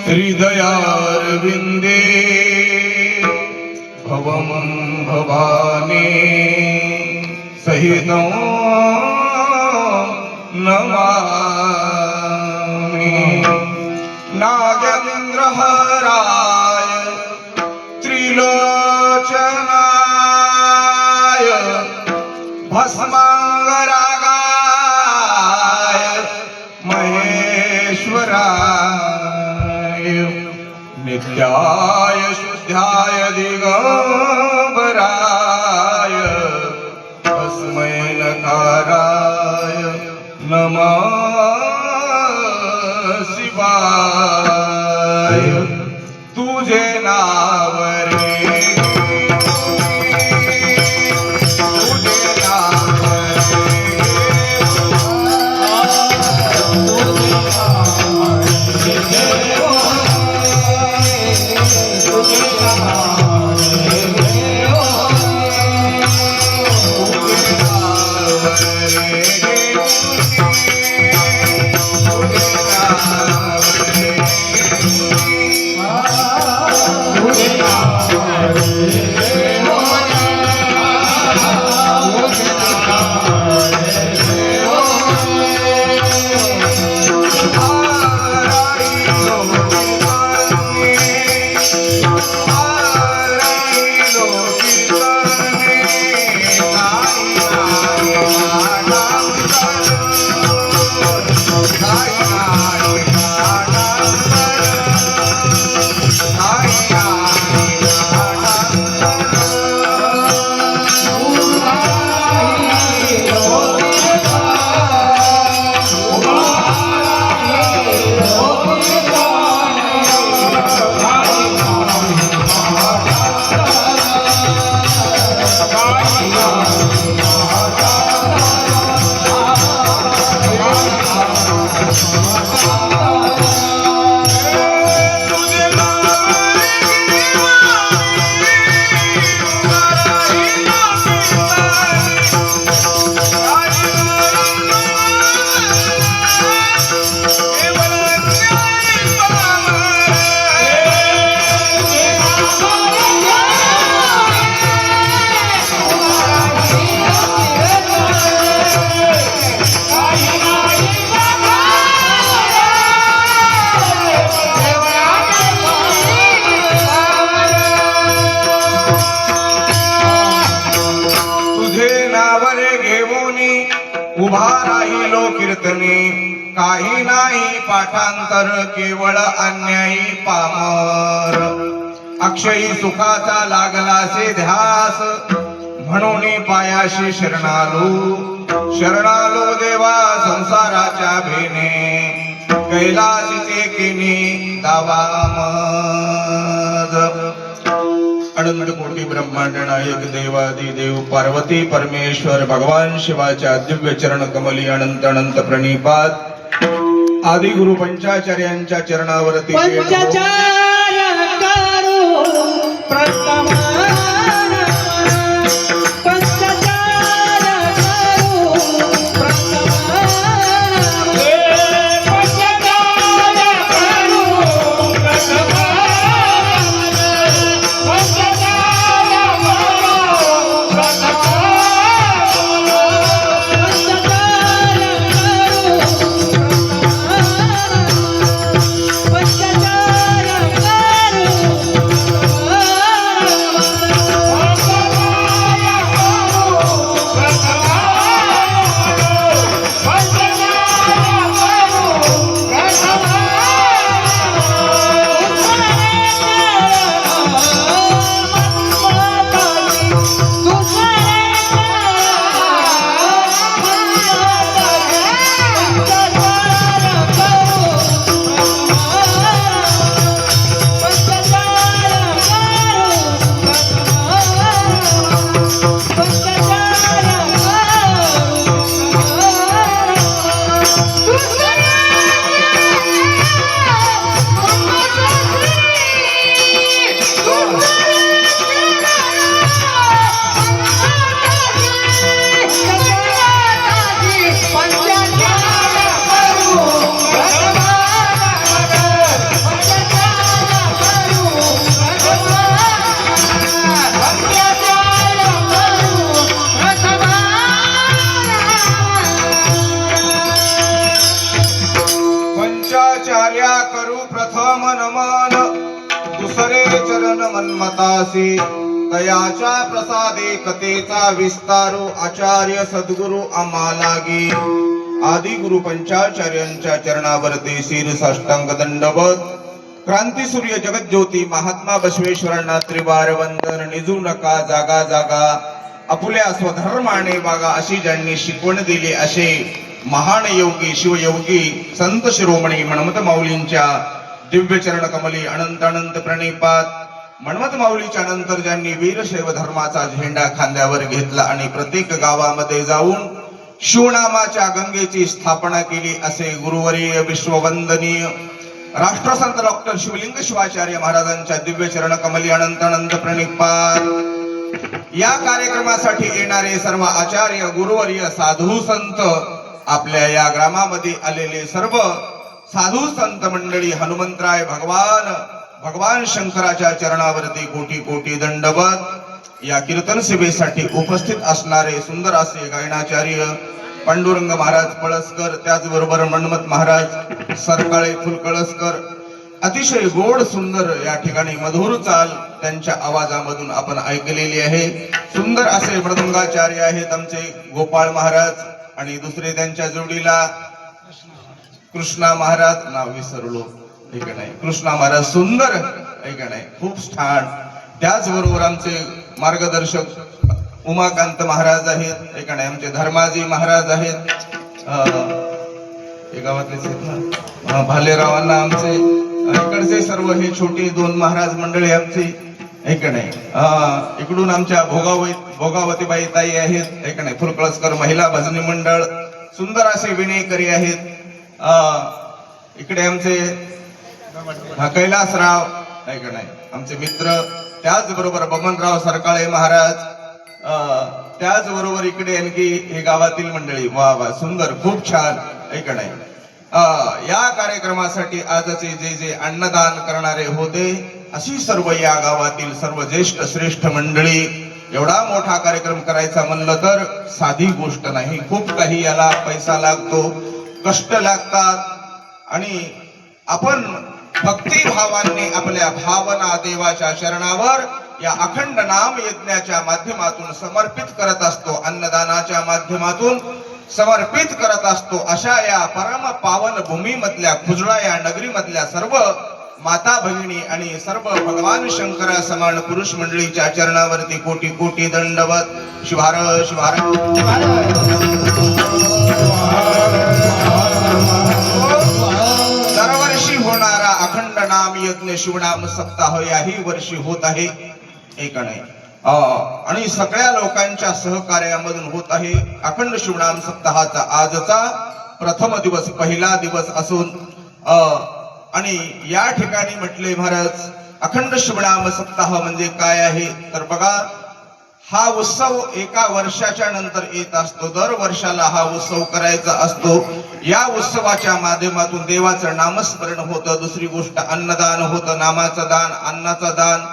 हृदयारविन्दे भवं भवानी सहितं नमामि। नागेन्द्रहराय त्रिलोचनाय भस्मांगरागाय महेश्वराय नित्याय शुद्धाय दिगंबराय तस्मै नकाराय नमः शिवाय। तुझे नाव रे उभा राहिलो कीर्तने काही नाही पाठांतर केवळ अन्यायी पामर। अक्षयी सुखाचा लागलासे ध्यास म्हणून पायाशी शरणालो शरणालो देवा संसाराच्या भेने कैलासीचे किनी दावामद। अनंत कोटी ब्रह्मांड नायक देवादी देव पार्वती परमेश्वर भगवान शिवाच्या दिव्य चरण कमली अनंत अनंत प्रणिपात। आदि गुरु पंचाचार्यांच्या चरणावरती पंचाचार्य करो प्रथम करू प्रथम नमन दुसरे चरण मन्मतासी तयाच्या प्रसादे कथेचा विस्तारू आचार्य सद्गुरु आम्हालागी आदि गुरु पंचाचार्यांच्या चरणावरती शिर साष्टांग दंडवत क्रांतीसूर्य जगज्योती महात्मा बसवेश्वरांना त्रिवार वंदन निजू नका जागा जागा आपुल्या स्वधर्माने वागा अशी ज्यांनी शिकवण दिली असे महान योगी शिवयोगी संत शिरोमणी मन्मथ माऊलींच्या दिव्य चरण कमली अनंत अनंत प्रणिपात मन्मथ माऊलीच्या नंतर ज्यांनी वीरशैव धर्माचा झेंडा खांद्यावर घेतला आणि प्रत्येक गावामध्ये जाऊन शिवनामाच्या गंगेची स्थापना केली असे गुरुवर्य विश्ववंदनीय राष्ट्रसंत डॉक्टर शिवलिंग शिवाचार्य महाराजांच्या दिव्य चरण कमली अनंत अनंत प्रणिपात या कार्यक्रमासाठी येणारे सर्व आचार्य गुरुवर्य साधू संत आपल्या या ग्रामामध्ये आलेले सर्व साधू संत मंडळी हनुमंतराय भगवान शंकराच्या चरणावरती कोटी कोटी दंडवत या कीर्तन सभेसाठी उपस्थित असणारे सुंदर असे गायनाचार्य पांडुरंग महाराज पळसकर त्याचबरोबर मन्मथ महाराज सरकाळे फुलकळसकर अतिशय गोड सुंदर या ठिकाणी मधुर चाल त्यांच्या आवाजामधून आपण ऐकलेली आहे सुंदर असे मृदंगाचार्य आहेत आमचे गोपाळ महाराज आणि दुसरे त्यांच्या जोडीला कृष्णा महाराज नाव विसरलो ठीक नाही कृष्णा महाराज सुंदर ऐका नाही खूप छान त्याचबरोबर आमचे मार्गदर्शक उमाकांत महाराज आहेत ऐका नाही आमचे धर्माजी महाराज आहेत हे गावातलेच आहेत ना भालेरावांना आमचे इकडचे सर्व हे छोटे दोन महाराज मंडळी आमचे ऐका नाही इकडून आमच्या भोगावतीबाई ताई आहेत ऐका नाही फुलकळसकर महिला भजनी मंडळ सुंदर असे विनयकरी आहेत इकडे आमचे कैलासराव ऐका नाही आमचे मित्र त्याचबरोबर बबनराव सरकाळे महाराज त्याचबरोबर इकडे आणखी हे गावातील मंडळी वा वा सुंदर खूप छान ऐका नाही या कार्यक्रमासाठी आजचे जे जे अन्नदान करणारे होते अशी सर्व या गावातील सर्व ज्येष्ठ श्रेष्ठ मंडळी एवढा मोठा कार्यक्रम करायचा म्हणलं तर साधी गोष्ट नाही खूप काही याला पैसा लागतो कष्ट लागतात आणि आपण भक्तिभावाने आपल्या भावना देवाच्या चरणावर या अखंड नाम यज्ञाच्या माध्यमातून समर्पित करत असतो अन्नदानाच्या माध्यमातून समर्पित करत असतो अशा या परम पावन भूमी मधल्या खुजळा या नगरी मधल्या सर्व माता भगिनी आणि सर्व भगवान शंकरा समान पुरुष मंडळीच्या चरणावरती कोटी कोटी दंडवत शिवार शिवार दरवर्षी होणारा अखंड नाम यज्ञ शिवनाम सप्ताह याही वर्षी होत आहे एक नाही आणि सगळ्या लोकांच्या सहकार्यामधून होत आहे अखंड शिवनाम सप्ताहाचा आजचा प्रथम दिवस पहिला दिवस असून आणि या ठिकाणी म्हटले महाराज अखंड शिवनाम सप्ताह म्हणजे काय आहे तर बघा हा उत्सव एका वर्षाच्या नंतर येत असतो दर वर्षाला हा उत्सव करायचा असतो या उत्सवाच्या माध्यमातून देवाचं नामस्मरण होतं दुसरी गोष्ट अन्नदान होतं नामाचं दान अन्नाचं दान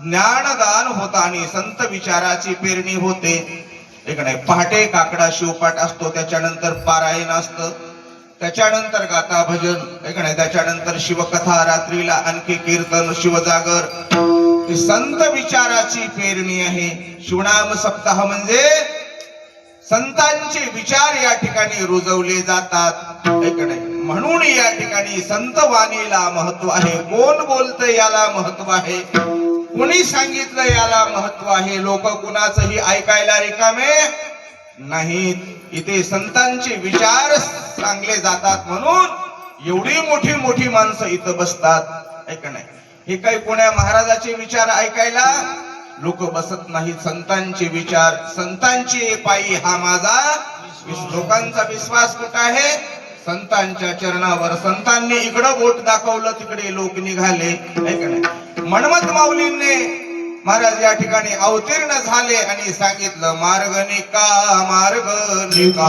ज्ञानदान होतं आणि संत विचाराची पेरणी होते एक नाही पहाटे काकडा शिवपाठ असतो त्याच्यानंतर पारायण असतं त्याच्यानंतर गाथा भजन एक नाही त्याच्यानंतर शिवकथा रात्रीला आणखी कीर्तन शिवजागर संत विचाराची पेरणी आहे शिवनाम सप्ताह म्हणजे संतांचे विचार या ठिकाणी रुजवले जातात एक नाही म्हणून या ठिकाणी संत वाणीला महत्व आहे कोण बोलतं याला महत्व आहे कोणी सांगितलं याला महत्व आहे लोक कुणाचंही ऐकायला रिकामे नाहीत इथे संतांचे विचार सांगले जातात म्हणून एवढी मोठी मोठी माणसं इथं बसतात ऐक नाही हे काही कोण्या महाराजाचे विचार ऐकायला लोक बसत नाहीत संतांचे विचार संतांचे पायी हा माझा लोकांचा विश्वास कुठं आहे संतांच्या चरणावर संतांनी इकडं बोट दाखवलं तिकडे लोक निघाले ऐक नाही मन्मथ माऊलींनी महाराज या ठिकाणी अवतीर्ण झाले आणि सांगितलं मार्ग निका मार्ग निका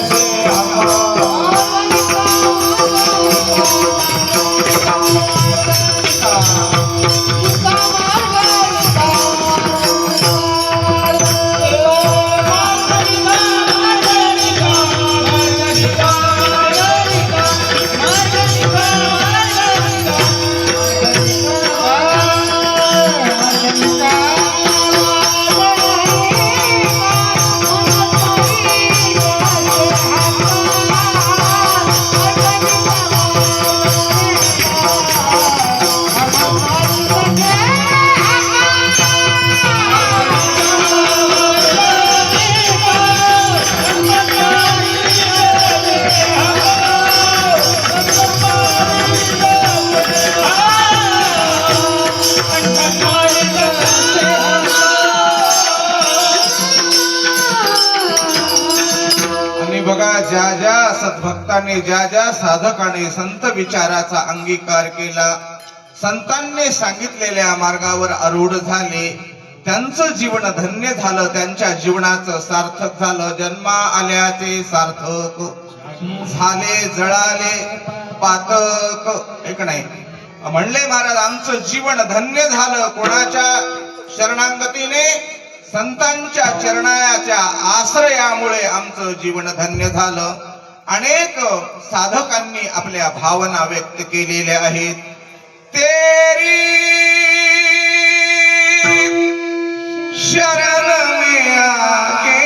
Hare ज्या ज्या सद्भक्तांनी ज्या ज्या साधकाने संत विचाराचा अंगीकार केला, संतांनी सांगितलेल्या मार्गावर आरूढ झाले, त्यांचं जीवन धन्य झालं, त्यांच्या जीवनाचं सार्थक झालं, जन्मा आल्याचे सार्थक झाले, जळाले पातक. एक नाही म्हणले महाराज, आमचं जीवन धन्य झालं कोणाच्या शरणांगतीने, संतांच्या चरणाच्या आश्रयामुळे आमचं जीवन धन्य झालं. अनेक साधकांनी आपल्या भावना व्यक्त केलेल्या आहेत. तेरी शरण में आके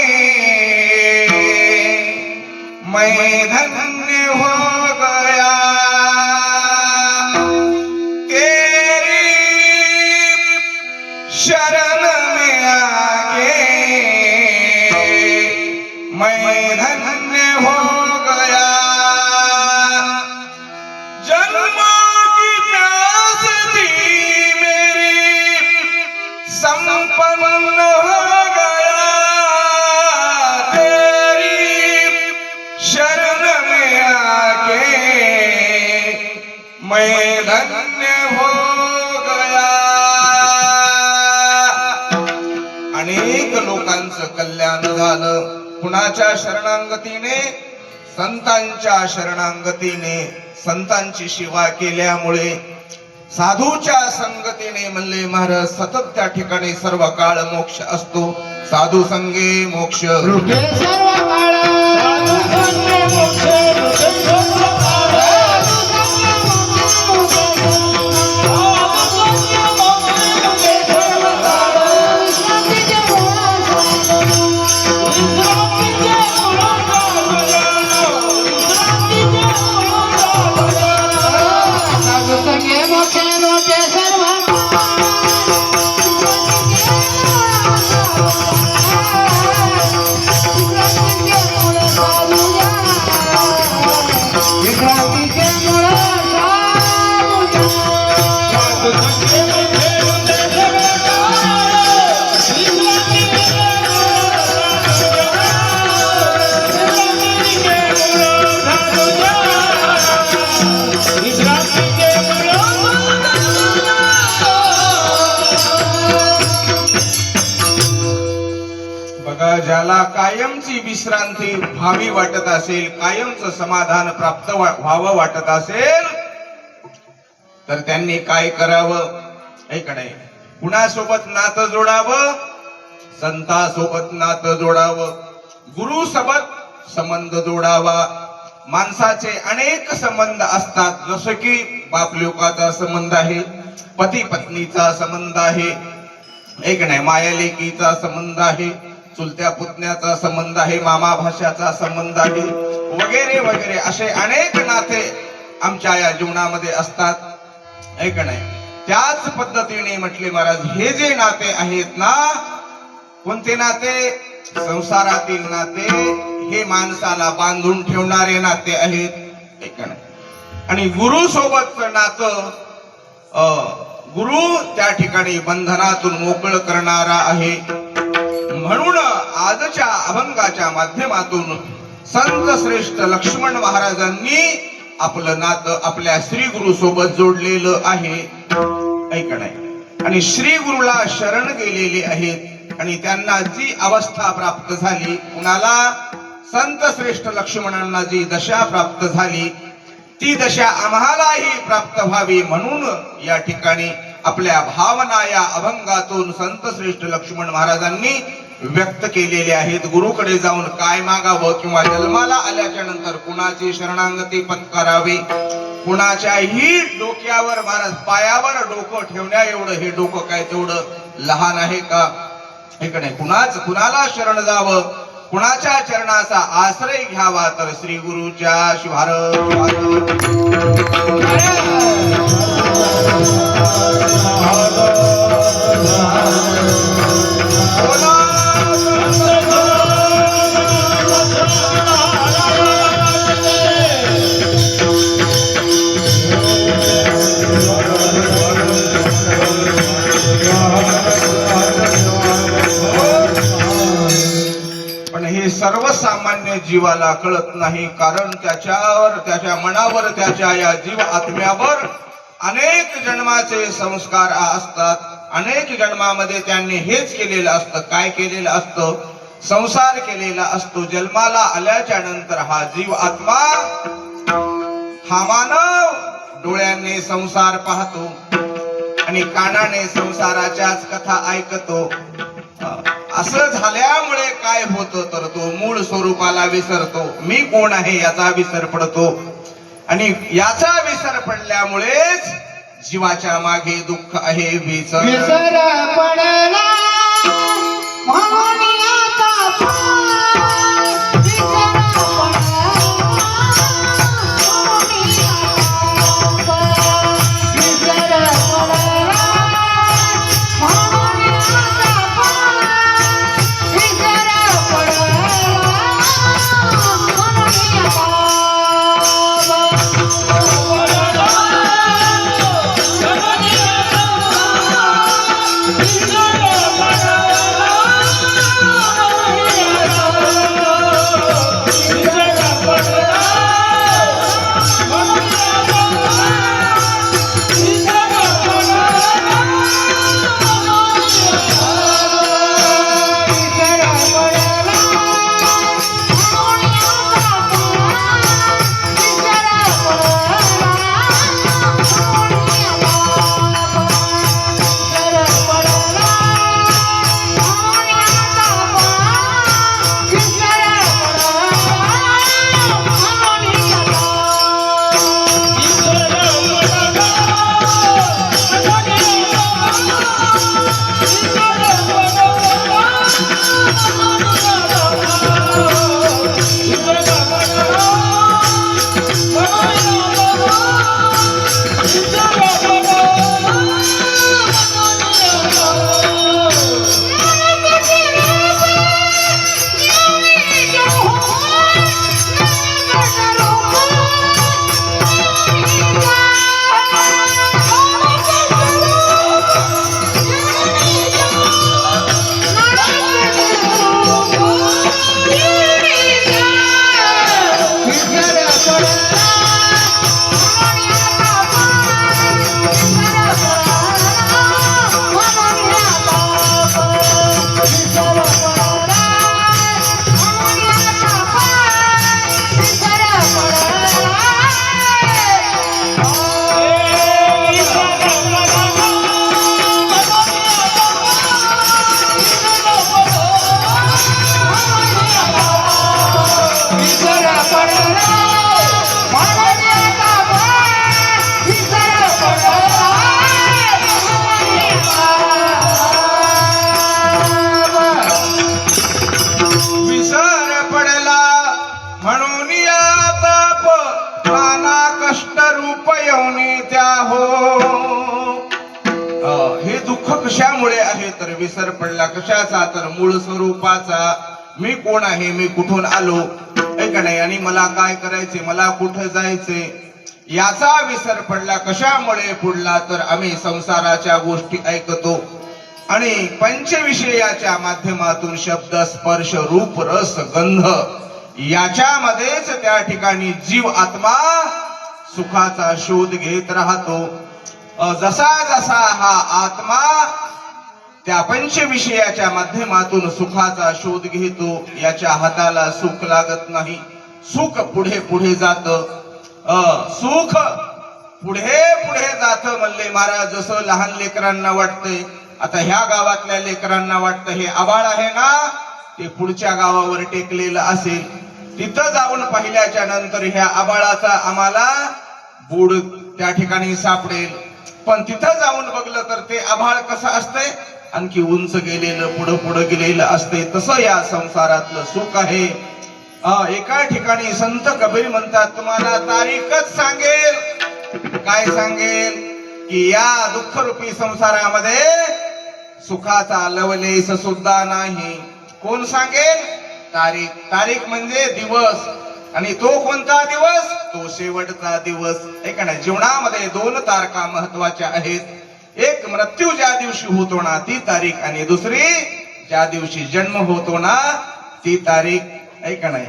मैं धन्य हो गया, तेरी शरण में आके मैं धन्य हो गया. जन्मों की प्यास थी मेरी संपन्न हो गया, तेरी शरण में आके मैं धन्य हो गया. अनेक लोकांचं कल्याण झालं कुणाच्या शरणांगतीने, संतांच्या शरणांगतीने. संतांची सेवा केल्यामुळे, साधूच्या संगतीने म्हणले महाराज, सतत त्या ठिकाणी सर्व काळ मोक्ष असतो. साधू संगे मोक्ष रुपे सर्व काळ, साधू संगे मोक्ष रुपे सर्व काळ, साधू संगे मोक्ष रुपे सर्व काळ. विश्रांतीचे साधू संगे मोक्ष रुपे सर्व बघा, ज्याला कायमची विश्रांती व्हावी वाटत असेल, कायमचं समाधान प्राप्त व्हावं वाटत असेल, तर त्यांनी काय करावं? ऐक नाही, कुणासोबत नातं जोडावं? संतासोबत नातं जोडावं, गुरुसोबत संबंध जोडावा. माणसाचे अनेक संबंध असतात, जसं की बापलेकाचा संबंध आहे, पती पत्नीचा संबंध आहे, एक नाही मायालेकीचा संबंध आहे, चुलत्या पुतण्याचा संबंध आहे, मामा भाषाचा संबंध आहे, वगैरे वगैरे असे अनेक नाते आमच्या या जीवनामध्ये असतात. ऐक नाही, त्याच पद्धतीने म्हटले महाराज, हे जे नाते आहेत ना, कोणते नाते? संसारातील नाते, हे माणसाला बांधून ठेवणारे नाते आहेत. ऐक नाही, आणि गुरु सोबतचं नातं, गुरु त्या ठिकाणी बंधनातून मोकळ करणारा आहे. म्हणून आजच्या अभंगाच्या माध्यमातून संत श्रेष्ठ लक्ष्मण महाराजांनी आपलं नातं आपल्या श्री गुरु सोबत जोडलेलं आहे. ऐक नाही, आणि श्री गुरुला शरण गेलेले आहेत, आणि त्यांना जी अवस्था प्राप्त झाली, कुणाला? संत श्रेष्ठ लक्ष्मणांना जी दशा प्राप्त झाली, ती दशा आम्हालाही प्राप्त व्हावी म्हणून या ठिकाणी आपल्या भावना या अभंगातून संत श्रेष्ठ लक्ष्मण महाराजांनी व्यक्त केलेले आहेत. गुरुकडे जाऊन काय मागावं, किंवा जन्माला आल्याच्या नंतर कुणाची शरणागती पत्करावी, कुणाच्याही डोक्यावर महाराज पायावर डोकं ठेवण्या एवढं हे डोकं काय तेवढं लहान आहे का? हे नाही, कुणाला शरण जावं, कुणाच्या चरणाचा आश्रय घ्यावा, तर श्री गुरुच्या शिवार. सर्वसामान्य जीवाला कळत नाही, कारण त्याच्यावर, त्याच्या मनावर, त्याच्या या जीव आत्म्यावर अनेक जन्माचे संस्कार असतात. अनेक जन्मामध्ये त्यांनी हेच केलेलं असतं. काय केलेलं असतं? संसार केलेला असतो. जन्माला आल्याच्या नंतर हा जीव आत्मा, हा मानव डोळ्यांनी संसार पाहतो आणि कानाने संसाराच्याच कथा ऐकतो. असं झाल्यामुळे काय होतं तर तो मूळ स्वरूपाला विसरतो. मी कोण आहे याचा विसर पडतो आणि याचा विसर पडल्यामुळेच जीवाच्या मागे दुःख आहे विसर. विसर पडला म्हणून आता पाय, विसर पडला म्हणून आता पाय, विसर पडला म्हणून आता पाय, विसर पडला म्हणून कशामुळे आहे तर विसर पडला. कशाचा तर मूळ स्वरूपाचा. मी कोण आहे, मी कुठून आलो आहे का नाही, आणि मला काय करायचे, मला कुठं जायचे याचा विसर पडला. कशामुळे पडला तर आम्ही संसाराच्या गोष्टी ऐकतो आणि पंचविषयाच्या माध्यमातून शब्द, स्पर्श, रूप, रस, गंध याच्यामध्येच त्या ठिकाणी जीव आत्मा सुखाचा शोध घेत राहतो. जसा जसा हा आत्मा त्या पंचविषयाच्या माध्यमातून सुखाचा शोध घेतो, याच्या हाताला सुख लागत नाही. सुख पुढे पुढे जात, सुख पुढे पुढे जात म्हणले महाराज. जसं लहान लेकरांना वाटतंय, आता ह्या गावातल्या लेकरांना वाटतं हे आबाळ आहे ना, ते पुढच्या गावावर टेकलेलं असेल, तिथं जाऊन पाहिल्याच्या नंतर ह्या आबाळाचा आम्हाला बूड त्या ठिकाणी सापडेल. पण तिथं जाऊन बघलं तर ते आभाळ कसं असतंय, आणखी उंच गेलेलं, पुढं पुढं गेलेलं असते. तसं या संसारातलं सुख आहे. एका ठिकाणी संत कबीर म्हणतात, तुम्हाला तारीखच सांगेल. काय सांगेल की या दुःखरूपी संसारामध्ये सुखाचा लवलेस सुद्धा नाही. कोण सांगेल? तारीख. तारीख म्हणजे दिवस, आणि तो कोणता दिवस? तो शेवटचा दिवस आहे का नाही. जीवनामध्ये दोन तारखा महत्वाच्या आहेत. एक मृत्यू ज्या दिवशी होतो ना ती तारीख, आणि दुसरी ज्या दिवशी जन्म होतो ना ती तारीख आहे का नाही.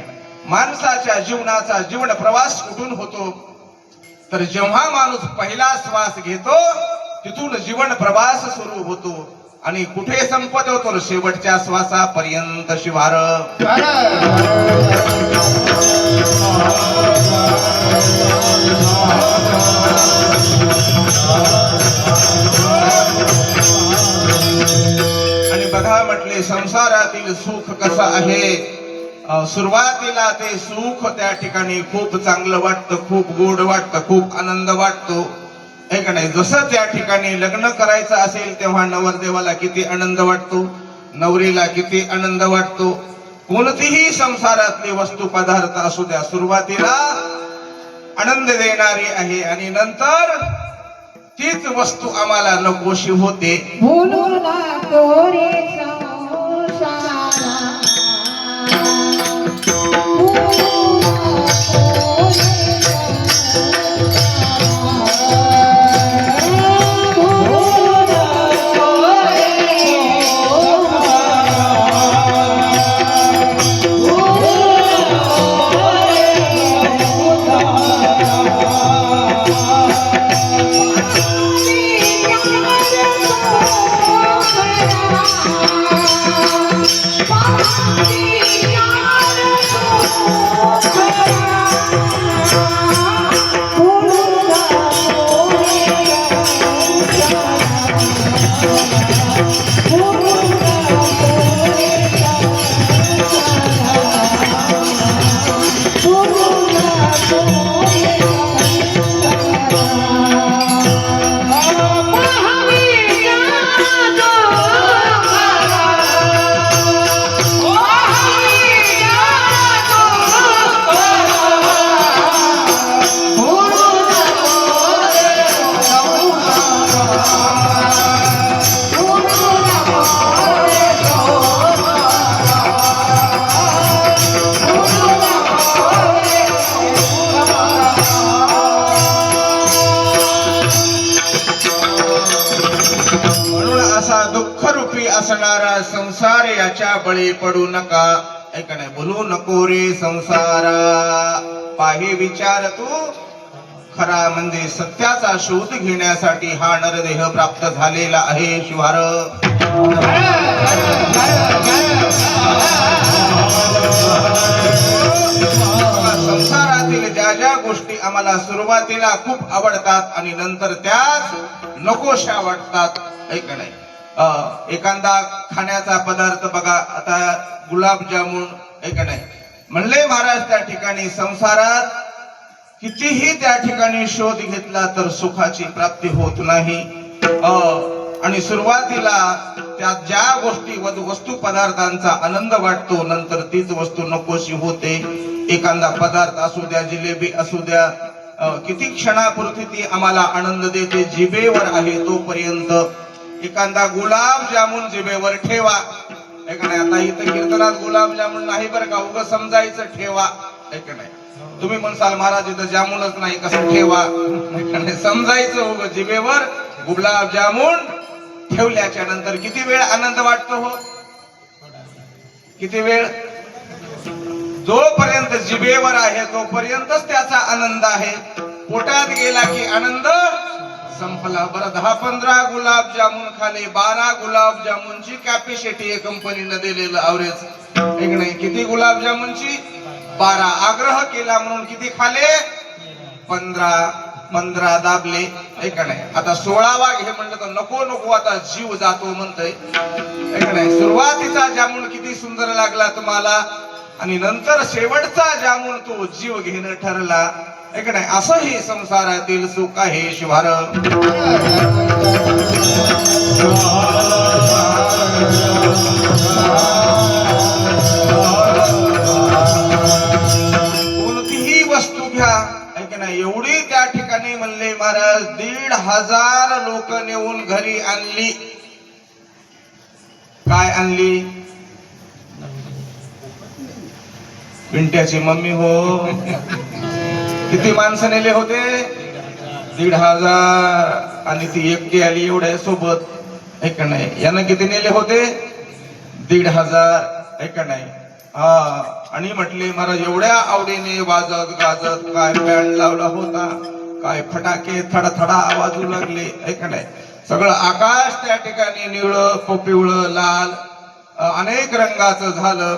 माणसाच्या जीवनाचा जीवन प्रवास कुठून होतो तर जेव्हा माणूस पहिला श्वास घेतो तिथून जीवन प्रवास सुरू होतो आणि कुठे संपत होतो शेवटच्या श्वासापर्यंत शिवार. आणि बघा म्हटले संसारातील सुख कसं आहे. सुरुवातीला ते सुख त्या ठिकाणी खूप चांगलं वाटतं, खूप गोड वाटतं, खूप आनंद वाटतो आहे का नाही. जसं त्या ठिकाणी लग्न करायचं असेल तेव्हा नवरदेवाला किती आनंद वाटतो, नवरीला किती आनंद वाटतो. कोणतीही संसारातली वस्तू पदार्थ असू द्या सुरुवातीला आनंद देणारी आहे आणि नंतर तीच वस्तू आम्हाला नकोशी होते. भूलू नको रे संसारा, भूलू नको रे संसारा, भूलू नको रे असणारा संसार याच्या बळी पडू नका. ऐका नाही बोलू नको रे संसारा. पाहे विचार तू खरा म्हणजे सत्याचा शोध घेण्यासाठी हा नरदेह प्राप्त झालेला आहे शिवार. संसारातील ज्या ज्या गोष्टी आम्हाला सुरुवातीला खूप आवडतात आणि नंतर त्याच नकोशा वाटतात. ऐका नाही एखादा खाण्याचा पदार्थ बघा आता गुलाबजामुन ऐका नाही म्हणले महाराज त्या ठिकाणी संसारात कितीही त्या ठिकाणी शोध घेतला तर सुखाची प्राप्ती होत नाही. आणि सुरुवातीला त्या ज्या गोष्टी वस्तू पदार्थांचा आनंद वाटतो नंतर तीच वस्तू नकोशी होते. एखादा पदार्थ असू द्या, जिलेबी असू द्या, किती क्षणापुरती ती आम्हाला आनंद देते, जिभेवर आहे तोपर्यंत. एखादा गुलाबजामुन जिभेवर ठेवा ऐका नाही. आता इथं कीर्तनात गुलाबजामुन नाही बरं का, उगं समजायचं ठेवा ऐका नाही. तुम्ही म्हणसाल महाराज इथं जामुनच नाही कसं ठेवा ऐका नाही. समजायचं उगं जिभेवर गुलाबजामुन ठेवल्याच्या नंतर किती वेळ आनंद वाटतो हो, किती वेळ. जोपर्यंत जिभेवर आहे तोपर्यंतच त्याचा आनंद आहे. पोटात गेला की आनंद संपला. बरं 10-15 गुलाबजामुन खाले, 12 गुलाबजामुनची कॅपॅसिटी कंपनीनं दिलेलं अवरेज एक नाही. किती गुलाबजामुनची 12. आग्रह केला म्हणून किती खाले 15 दाबले ऐका नाही. आता 16वा घे म्हणलं तर नको नको आता जीव जातो म्हणतोय ऐका नाही. सुरुवातीचा जामुन किती सुंदर लागला तुम्हाला आणि नंतर शेवटचा जामुन तो जीव घेणं ठरला ऐका नाही. असं हे संसारातील सुख आहे शिवार. कोणतीही वस्तू घ्या ऐका नाही. एवढी त्या ठिकाणी म्हणले महाराज 1,500 लोक नेऊन घरी आणली. काय आणली? पिंट्याची मम्मी हो. किती माणसं नेले होते? 1,500 आणि ती एकटी आली एवढ्या सोबत ऐका नाही. यानं किती नेले होते? 1,500 ऐका नाही. आणि म्हटले महाराज एवढ्या आवडीने वाजत गाजत काय बँड लावला होता, काय फटाके थडथडा आवाजू लागले, है का नाही. सगळं आकाश त्या ठिकाणी निळं पिवळं लाल अनेक रंगाचं झालं.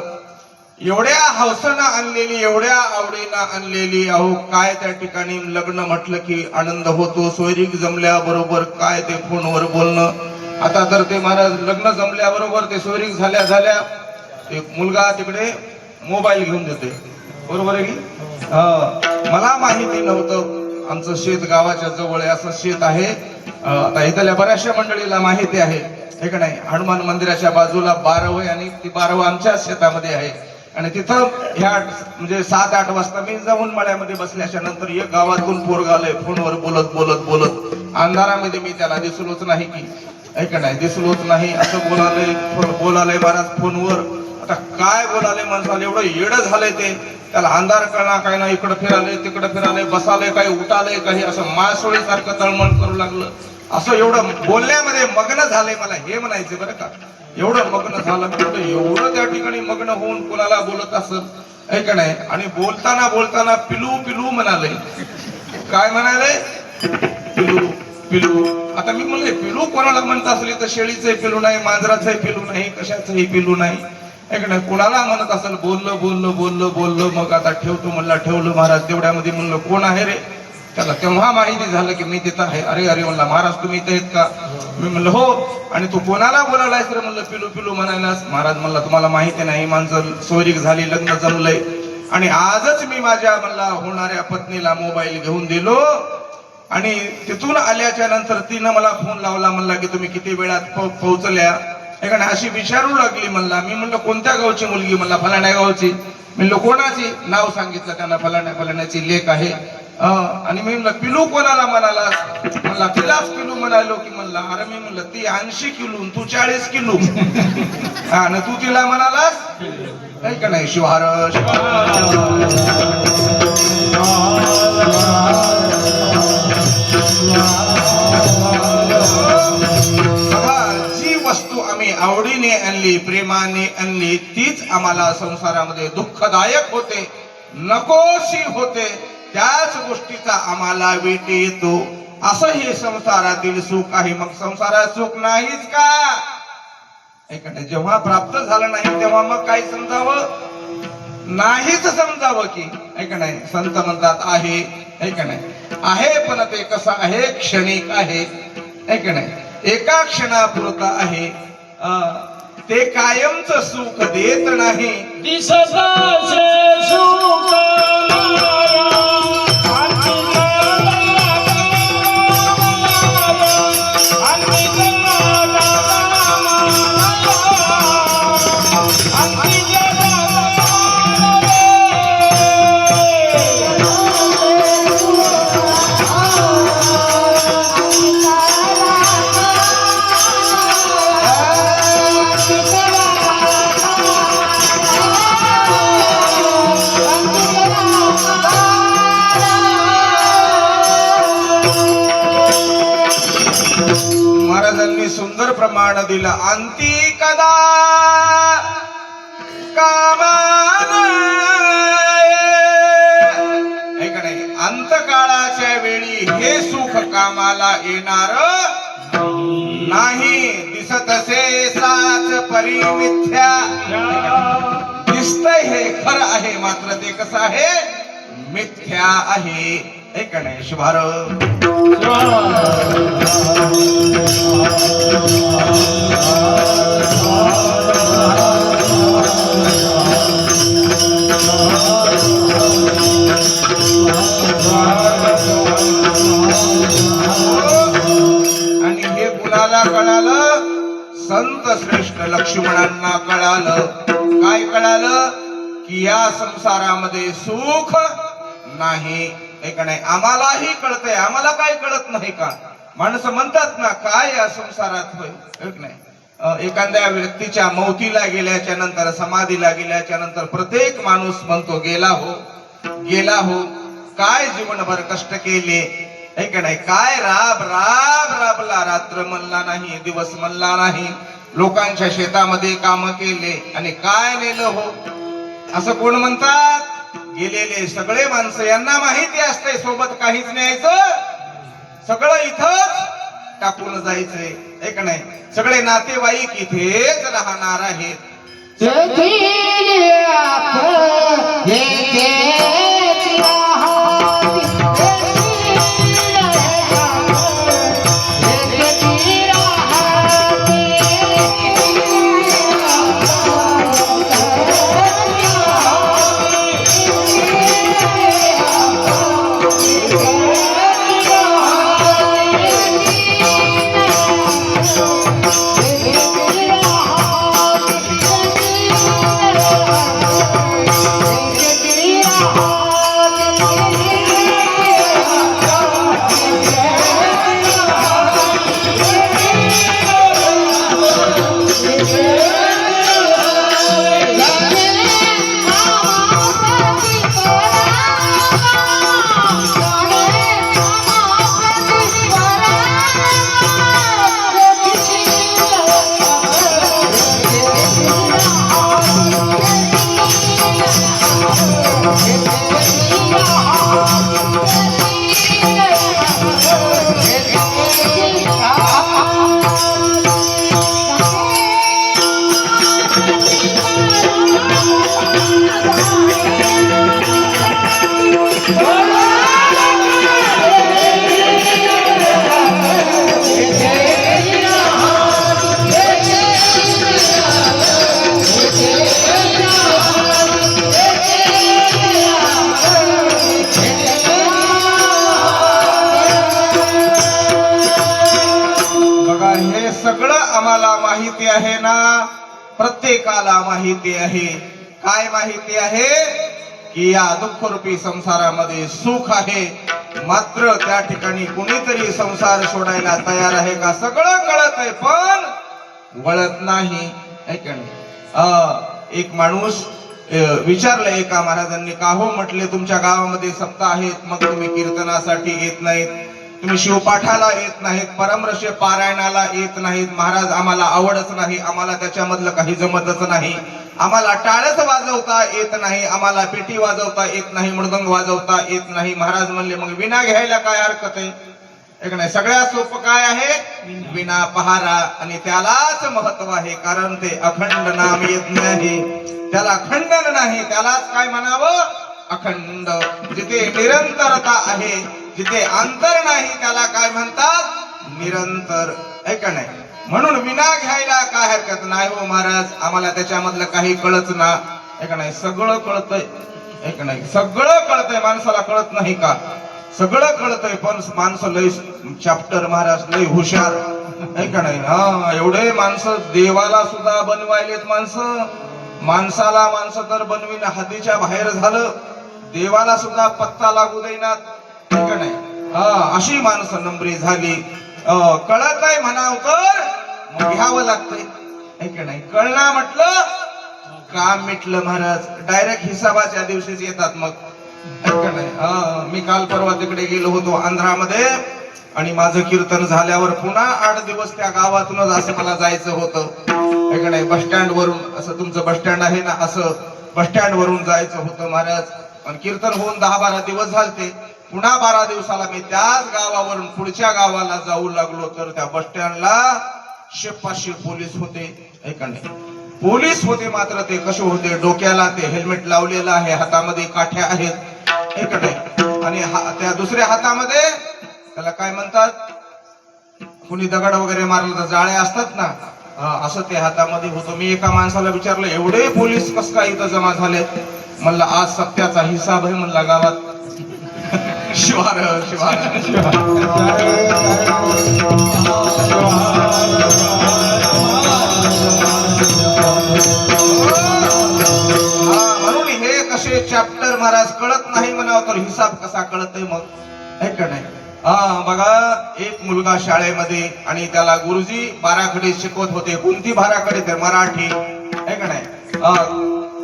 एवढ्या हौसनं आणलेली, एवढ्या आवडीनं आणलेली, अहो काय त्या ठिकाणी लग्न म्हटलं की आनंद होतो. सोयरीक जमल्याबरोबर काय ते फोनवर बोलणं. आता तर ते महाराज लग्न जमल्याबरोबर ते सोयरीक झाल्या झाल्या ते मुलगा तिकडे मोबाईल घेऊन देते, बरोबर आहे की. मला माहिती नव्हतं आमचं शेत गावाच्या जवळ आहे, असं शेत आहे. आता इथल्या बऱ्याचशा मंडळीला माहिती आहे, हे का नाही. हनुमान मंदिराच्या बाजूला 12 आहे आणि ती 12 आमच्या शेतामध्ये आहे. आणि तिथं ह्या म्हणजे 7-8 वाजता मी जाऊन मळ्यामध्ये बसल्याच्या नंतर एक गावातून पोरगा आलंय फोनवर बोलत बोलत बोलत. अंधारामध्ये मी त्याला दिसलोच नाही की, है का नाही, दिसलोच नाही. असं बोलालय महाराज फोनवर. आता काय बोलाले माणसाला, एवढं येडं झालंय ते. त्याला अंधार कळणार काय ना, इकडं फिरालय तिकडं फिरालय, बसालय काही उठालय काही, असं मासोळीसारखं तळमळ करू लागलं. असं एवढं बोलण्यामध्ये मग्न झालंय. मला हे म्हणायचं बरं का, एवढं मग्न झालं. एवढं त्या ठिकाणी मग्न होऊन कोणाला बोलत असत, है का नाही. आणि बोलताना बोलताना पिलू पिलू म्हणाले. काय म्हणाले, पिलू पिलू. आता मी म्हणले पिलू कोणाला म्हणत असले तर शेळीचंही पिलू नाही, मांजराचंही पिलू नाही, कशाचंही पिलू नाही, है का नाही. कोणाला म्हणत असेल. बोललो बोललो बोललो बोललो मग आता ठेवतो म्हणला. ठेवलं महाराज. तेवढ्यामध्ये म्हणलं कोण आहे रे. त्याला तेव्हा माहिती झालं की मी तिथं आहे. अरे अरे म्हणला महाराज तुम्ही इथे आहेत का. मी म्हणलं हो. आणि तू कोणाला बोलायलायस रे म्हणलं पिलू पिलू म्हणायलास. महाराज म्हणला तुम्हाला माहिती नाही, माणसं सोयरीक झाली, लग्न जमलंय. आणि आजच मी माझ्या म्हणला होणाऱ्या पत्नीला मोबाईल घेऊन दिलो. आणि तिथून आल्याच्या नंतर तिनं मला फोन लावला. म्हणला की तुम्ही किती वेळात पोहोचल्या, है का नाही. अशी विचारू लागली म्हणला. मी म्हणलं कोणत्या गावची मुलगी. म्हणला फलाण्या गावची. म्हणलं कोणाची. नाव सांगितलं त्यांना, फलाण्या फलाण्याची लेक आहे. आणि मी म्हणलं पिलू कोणाला म्हणाला. म्हणला तिलाच पिलू म्हणालो की. म्हणला अरे मी म्हणलं ती 80 किलो तू 40 किलो आणि तू तिला म्हणालास, है का नाही. शिवार जी वस्तू आम्ही आवडीने आणली, प्रेमाने आणली, तीच आम्हाला संसारामध्ये दुःखदायक होते, नकोशी होते. त्याच गोष्टीचा आम्हाला विटे येतो. असं हे संसारातील सुख आहे. मग संसारात सुख नाहीच का, ऐका नाही. जेव्हा प्राप्त झालं नाही तेव्हा मग काय समजावं, नाहीच समजावं की, ऐका नाही. संत म्हणतात आहे, ऐका नाही, आहे पण ते कसं आहे, क्षणिक आहे, ऐका नाही. एका क्षणापुरता आहे, ते कायमच सुख देत नाही. दिसताचे सुख महाराजांनी सुंदर प्रमाण दिलं. अंती कदा कामाना, ऐका नाही. अंतकाळाच्या वेळी हे सुख कामाला येणार नाही. दिसतसे साच परिमिथ्या. दिसतंय हे खरं आहे, मात्र ते कसं आहे, मिथ्या आहे, ऐका नाही. शुभारंभ आणि हे कुणाला कळालं, संत श्रेष्ठ लक्ष्मणांना कळालं. काय कळालं की या संसारामध्ये सुख नाही, ऐका नाही. आम्हालाही कळतंय, आम्हाला काय कळत नाही का. माणसं म्हणतात ना काय या संसारात होय, ऐक नाही. एखाद्या व्यक्तीच्या मौतीला गेल्याच्या नंतर, समाधीला गेल्याच्या नंतर प्रत्येक माणूस म्हणतो गेला हो, गेला हो. काय जीवनभर कष्ट केले, ऐक नाही. काय राब राब राबला, रात्र म्हणला नाही, दिवस म्हणला नाही, लोकांच्या शेतामध्ये काम केले आणि काय नेलं हो, असं कोण म्हणतात? गेलेले सगळे माणसं, यांना माहिती असते सोबत काहीच न्यायचं, सगळं इथंच टाकून जायचंय, आहे का नाही? सगळे नातेवाईक इथेच राहणार आहेत. तेथील आपण येथेच राहावी. तेथील आपण येथेच राहावी. बघा, हे सगळं आम्हाला माहिती आहे ना, प्रत्येकाला माहिती आहे. काय माहिती आहे? की या दुःखरूपी संसारामध्ये सुख आहे, मात्र त्या ठिकाणी कुणीतरी संसार सोडायला तयार आहे का? सगळं कळत आहे पण वळत नाही, है का नाही? एक माणूस विचारलं एका महाराजांनी, का हो म्हटले तुमच्या गावामध्ये सप्ताह आहेत, मग तुम्ही कीर्तनासाठी येत नाहीत, तुम्ही शिवपाठाला येत नाहीत, परमरस पारायणाला येत नाहीत. महाराज, आम्हाला आवडच नाही, आम्हाला त्याच्यामधलं काही जमतच नाही, आम्हाला टाळच वाजवता येत नाही, आम्हाला पेटी वाजवता येत नाही, मृदंग वाजवता येत नाही. महाराज म्हणले, मग विणा घ्यायला काय हरकत आहे? एक नाही, सगळ्यात सोपं काय आहे? विणा पहारा, आणि त्यालाच महत्व आहे, कारण ते अखंड नाम येत नाही, त्याला खंडन नाही, त्यालाच काय म्हणावं? अखंड. जिथे निरंतरता आहे, जिथे अंतर नाही, त्याला काय म्हणतात? निरंतर, आहे का नाही? म्हणून विना घ्यायला काय हरकत नाही हो महाराज, आम्हाला त्याच्यामधलं काही कळच ना, आहे का नाही? सगळं कळतंय, आहे का नाही? सगळं कळतंय, माणसाला कळत नाही का? सगळं कळतंय, पण माणसं लय चॅप्टर महाराज, लय हुशार, आहे का नाही? हा, एवढे माणसं देवाला सुद्धा बनवायलेत माणसं, माणसं तर बनविन हद्दीच्या बाहेर झालं, देवाला सुद्धा पत्ता लागू देईनात, आहे का नाही? हा, अशी माणसं नंबरी झाली. कळत आहे म्हणाव तर मग घ्यावं लागतंय, आहे का नाही? कळना म्हटलं काम मिटलं महाराज, डायरेक्ट हिसाबाच्या दिवशीच येतात मग, आहे का नाही? मी काल परवा तिकडे गेलो होतो आंध्रामध्ये, आणि माझं कीर्तन झाल्यावर पुन्हा 8 दिवस त्या गावातूनच असं मला जायचं होतं, आहे का नाही? बस स्टँड वरून, असं तुमचं बस स्टँड आहे ना, असं बस स्टँड वरून जायचं होतं महाराज. आणि कीर्तन होऊन 10-12 दिवस झालते. पुन्हा 12 दिवसाला मी त्याच गावावरून पुढच्या गावाला जाऊ लागलो, तर त्या बस स्टँडला 500 पोलीस होते, आहे का नाही? पोलीस होते, मात्र ते कसे होते? डोक्याला ते हेल्मेट लावलेलं आहे, हातामध्ये काठ्या आहेत, आहे का नाही? आणि त्या दुसऱ्या हातामध्ये त्याला काय म्हणतात? कुणी दगड वगैरे मारलं तर जाळे असतात ना, असं ते हातामध्ये होतं. मी एका माणसाला विचारलं, एवढे पोलीस कस काय इथं जमा झाले? म्हणलं, आज सत्याचा हिसाब आहे म्हणला गावात. शिवार शिवार म्हणून हे कसे चॅप्टर महाराज कळत नाही म्हणावं तर हिसाब कसा कळत आहे मग, आहे का नाही? बघा, एक मुलगा शाळेमध्ये, आणि त्याला गुरुजी बाराखडी शिकवत होते. कोणती बाराखडी? तर मराठी, आहे का नाही?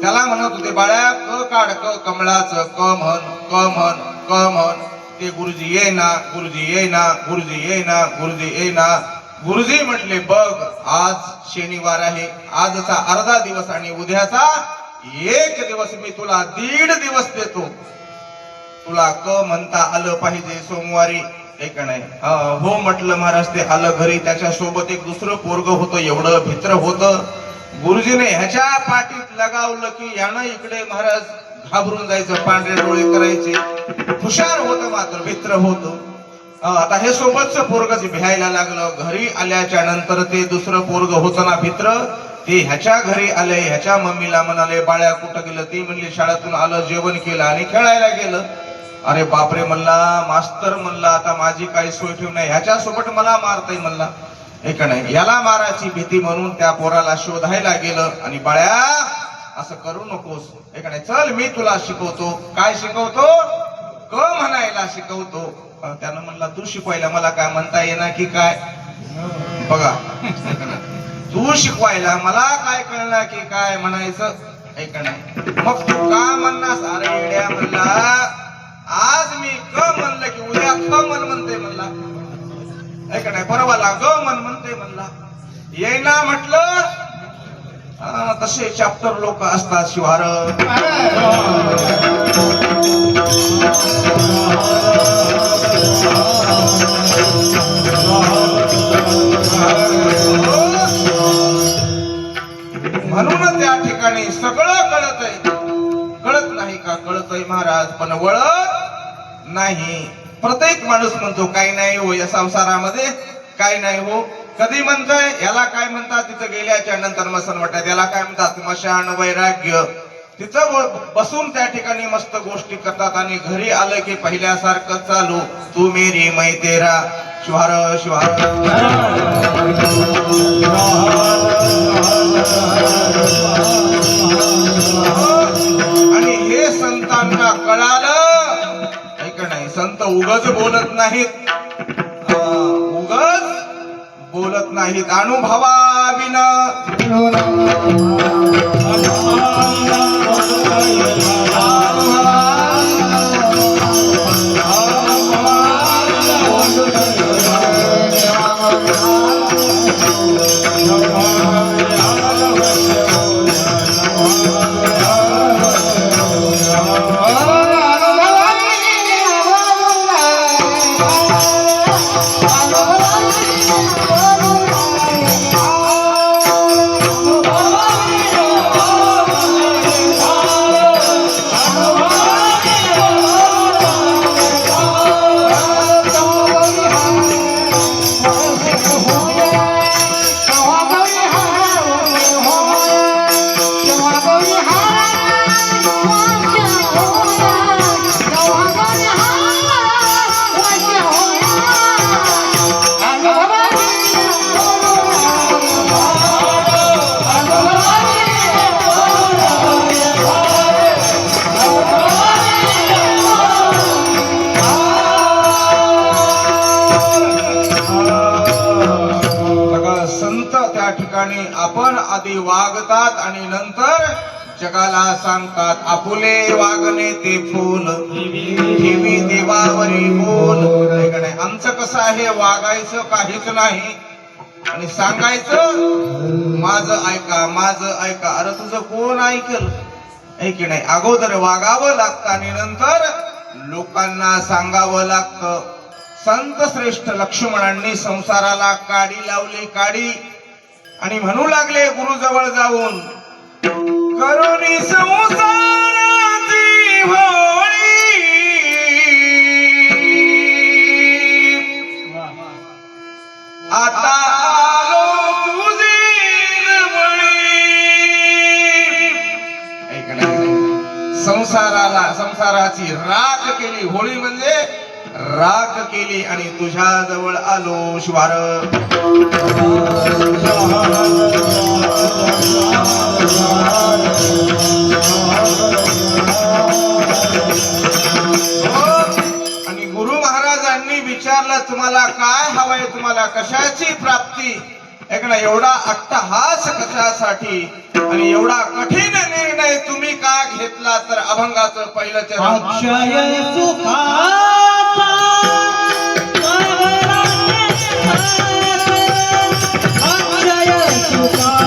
त्याला म्हणत होते, बाळ्या क काढ, क कमळाचं, क म्हण, क म्हण, क म्हण. ते गुरुजी ये ना, गुरुजी ये ना, गुरुजी ये ना, गुरुजी ये ना. गुरुजी म्हटले, बघ आज शनिवार आहे, आजचा अर्धा दिवस आणि उद्याचा 1 दिवस मी तुला 1.5 दिवस देतो. तुला क म्हणता आलं पाहिजे सोमवारी. एक नाही हो म्हटलं महाराज. ते आलं घरी. त्याच्या सोबत एक दुसरं पोरग होतं. एवढं भित्र होतं. गुरुजीने ह्याच्या पाठीत लगावलं की यानं इकडे महाराज घाबरून जायचं. पांढरे डोळे करायचे. हुशार होतं मात्र भित्र होतं. आता हे सोबतच पोरगच भ्यायला लागलं. घरी आल्याच्या नंतर ते दुसरं पोरग होतं ना भित्र, ते ह्याच्या घरी आले. ह्याच्या मम्मीला म्हणाले बाळ्या कुठं गेलं. ती म्हणली शाळेतून आलं, जेवण केलं आणि खेळायला गेलं. अरे बापरे म्हणला. मास्तर म्हणला आता माझी काही सोय ठेव नाही. ह्याच्या सोबत मला मारताय म्हणला. एक नाही याला मारायची भीती म्हणून त्या पोराला शोधायला गेलं. आणि बाळ्या असं करू नकोस. एक नाही चल मी तुला शिकवतो. काय शिकवतो. क म्हणायला शिकवतो. त्यानं म्हणला तू शिकवायला मला काय म्हणता येणार की काय. बघा तू शिकवायला मला काय कळणार की काय म्हणायचं. ऐक नाही मग तू का म्हणणार. अरे येड्या म्हणला आज मी क म्हणलं की उद्या ख म्हणते म्हणला. ऐक नाही परवाला ग म्हणते म्हणला. येईना म्हटलं. तसे चॅप्टर लोक असतात शिवार. म्हणून त्या ठिकाणी सगळं कळत आहे. कळत नाही का. कळतय महाराज पण वळत नाही. प्रत्येक माणूस म्हणतो काही नाही हो या संसारामध्ये. काही नाही हो. कधी म्हणतोय याला काय म्हणतात. तिथं गेल्याच्या नंतर मसन वाटत. याला काय म्हणतात मशान वैराग्य. तिथं बसून त्या ठिकाणी मस्त गोष्टी करतात. आणि घरी आलं की पहिल्यासारखं चालू. तू मेरी मै तेरा. शिवार शिवार. आणि हे संतांना कळालं. ऐक नाही संत उगच बोलत नाहीत. उगच बोलत नाहीत. अनुभवाविना आपण आधी वागतात आणि नंतर जगाला सांगतात. आपुले वागणे ते फूल ठेवी देवावरी बोल. आमचं कसं आहे वागायचं काहीच नाही आणि सांगायचं माझं ऐका माझं ऐका. अरे तुझं कोण ऐकल. ऐक नाही. अगोदर वागावं लागतं आणि नंतर लोकांना सांगावं लागतं. संत श्रेष्ठ लक्ष्मणांनी संसाराला काडी लावली. काडी आणि म्हणू लागले गुरुजवळ जाऊन करुणी संसाराची होळी. आता आलो तुझी संसाराची राख केली. होळी म्हणजे राख केली आणि तुझ्या जवळ आलो शिवार. आणि गुरु महाराजांनी विचारलं तुम्हाला काय हवंय. तुम्हाला कशाची प्राप्ती. एक ना एवढा अट्टहास कशासाठी आणि एवढा कठीण निर्णय तुम्ही का घेतला. तर अभंगाचं पहिलं चरण अक्षय सुखा अक्षय सुखा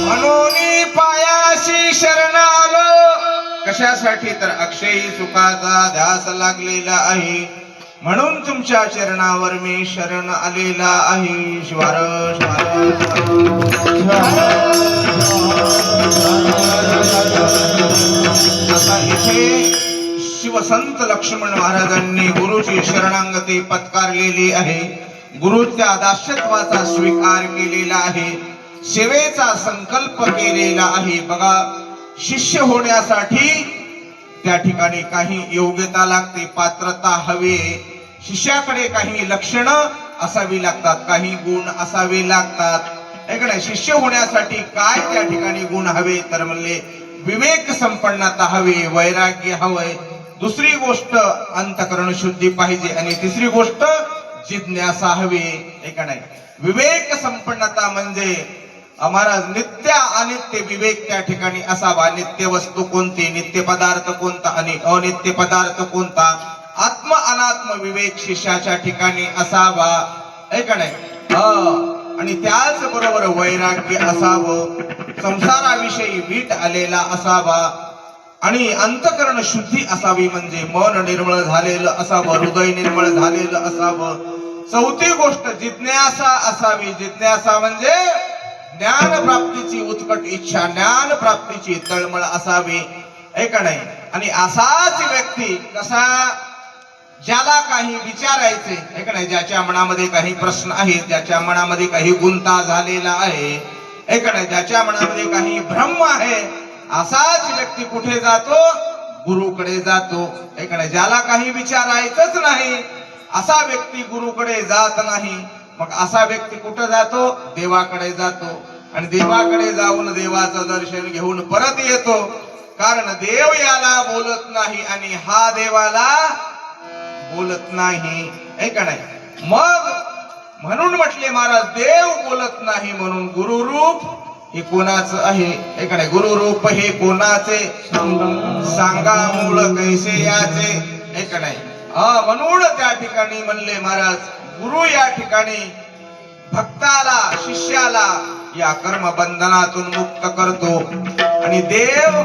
म्हणून पायाशी शरण आलो. कशासाठी तर अक्षयी सुखाचा ध्यास लागलेला आहे, म्हणून तुमच्या चरणावर मी शरण आलेला आहे. श्वार आता इथे शिवसंत लक्ष्मण महाराजांनी गुरुची शरणागती पत्कारलेली आहे. गुरुच्या दास्यत्वाचा स्वीकार केलेला आहे, सेवेचा संकल्प केलेला आहे. बघा, शिष्य होण्यासाठी त्या ठिकाणी काही योग्यता लागते, पात्रता हवी. शिष्याकडे काही लक्षणं असावी लागतात, काही गुण असावे लागतात. ऐकणे, शिष्य होण्यासाठी काय त्या ठिकाणी गुण हवे तर म्हणले विवेक संपन्नता हवी, वैराग्य हवंय. दुसरी गोष्ट अंतःकरण शुद्धी पाहिजे, आणि तिसरी गोष्ट जिज्ञासा हवी. ऐकणे, विवेक संपन्नता म्हणजे महाराज नित्य अनित्य विवेक त्या ठिकाणी असावा. नित्य वस्तू कोणती, नित्य पदार्थ कोणता आणि अनित्य पदार्थ कोणता, आत्म अनात्म विवेक शिष्याच्या ठिकाणी असावा. ऐकणे, आणि त्याच बरोबर वैराग्य असावं, संसाराविषयी वीट आलेला असावा, आणि अंतःकरण शुद्धी असावी, म्हणजे मन निर्मळ झालेलं असावं, हृदय निर्मळ झालेलं असावं. चौथी गोष्ट जिज्ञासा असावी. जिज्ञासा म्हणजे ज्ञान प्राप्तीची उत्कट इच्छा, ज्ञान प्राप्तीची तळमळ असावी. ऐकणे, आणि असाच व्यक्ती कसा, ज्याला काही विचारायचे, ऐकणे, ज्याच्या मनामध्ये काही प्रश्न आहेत, ज्याच्या मनामध्ये काही गुंता झालेला आहे, ऐकणे, ज्याच्या मनामध्ये काही भ्रम आहे, असाच व्यक्ती कुठे जातो, गुरुकडे जातो. ऐकणे, ज्याला काही विचारायचंच नाही असा व्यक्ती गुरुकडे जात नाही. मग असा व्यक्ती कुठे जातो, देवाकडे जातो, आणि देवाकडे जाऊन देवाचं दर्शन घेऊन परत येतो. कारण देव याला बोलत नाही आणि हा देवाला बोलत नाही. ऐकणे, मग म्हणून म्हटले महाराज, देव बोलत नाही म्हणून गुरुरूप हे कोणाचं आहे. ऐकणे, गुरुरूप हे कोणाचे, सांगा मूळ कैसे याचे. ऐकणे, म्हणून त्या ठिकाणी म्हणले महाराज, गुरु या ठिकाणी भक्ताला, शिष्याला या कर्म बंधनातून मुक्त करतो, आणि देव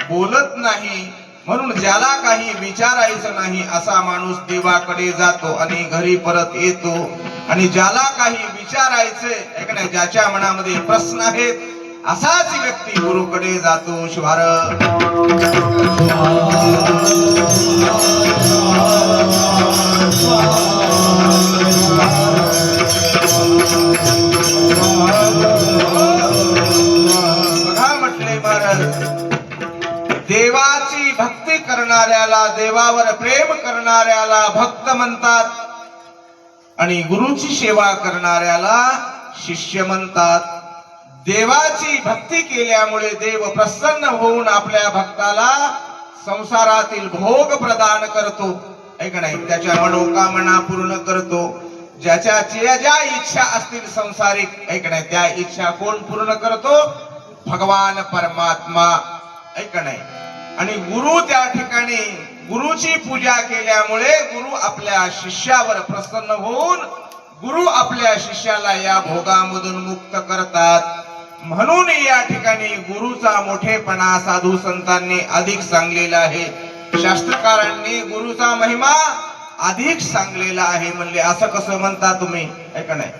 बोलत नाही म्हणून ज्याला काही विचारायचं नाही असा माणूस देवाकडे जातो आणि घरी परत येतो. आणि ज्याला काही विचारायचे, ऐकणे, ज्याच्या मनामध्ये प्रश्न आहेत, असाच व्यक्ती गुरुकडे जातो. शिवार बघा, म्हटले महाराज, देवाची भक्ती करणाऱ्याला, देवावर प्रेम करणाऱ्याला भक्त म्हणतात, आणि गुरुची सेवा करणाऱ्याला शिष्य म्हणतात. देवाची भक्ती केल्यामुळे देव प्रसन्न होऊन आपल्या भक्ताला संसारातील भोग प्रदान करतो. ऐकणे, त्याच्या मनोकामना पूर्ण करतो. ज्याच्या ज्या इच्छा असतील संसारिक, ऐकणे, त्या इच्छा कोण पूर्ण करतो, भगवान परमात्मा. ऐकणे, आणि गुरु त्या ठिकाणी गुरुची पूजा केल्यामुळे गुरु आपल्या शिष्यावर प्रसन्न होऊन गुरु आपल्या शिष्याला या भोगामधून मुक्त करतात. म्हणून या ठिकाणी गुरुचा मोठेपणा साधू संतांनी अधिक सांगलेला आहे. शास्त्रकारांनी गुरुचा महिमा अधिक सांगलेला आहे. म्हणले असं कसं म्हणता तुम्ही? ऐका नाही,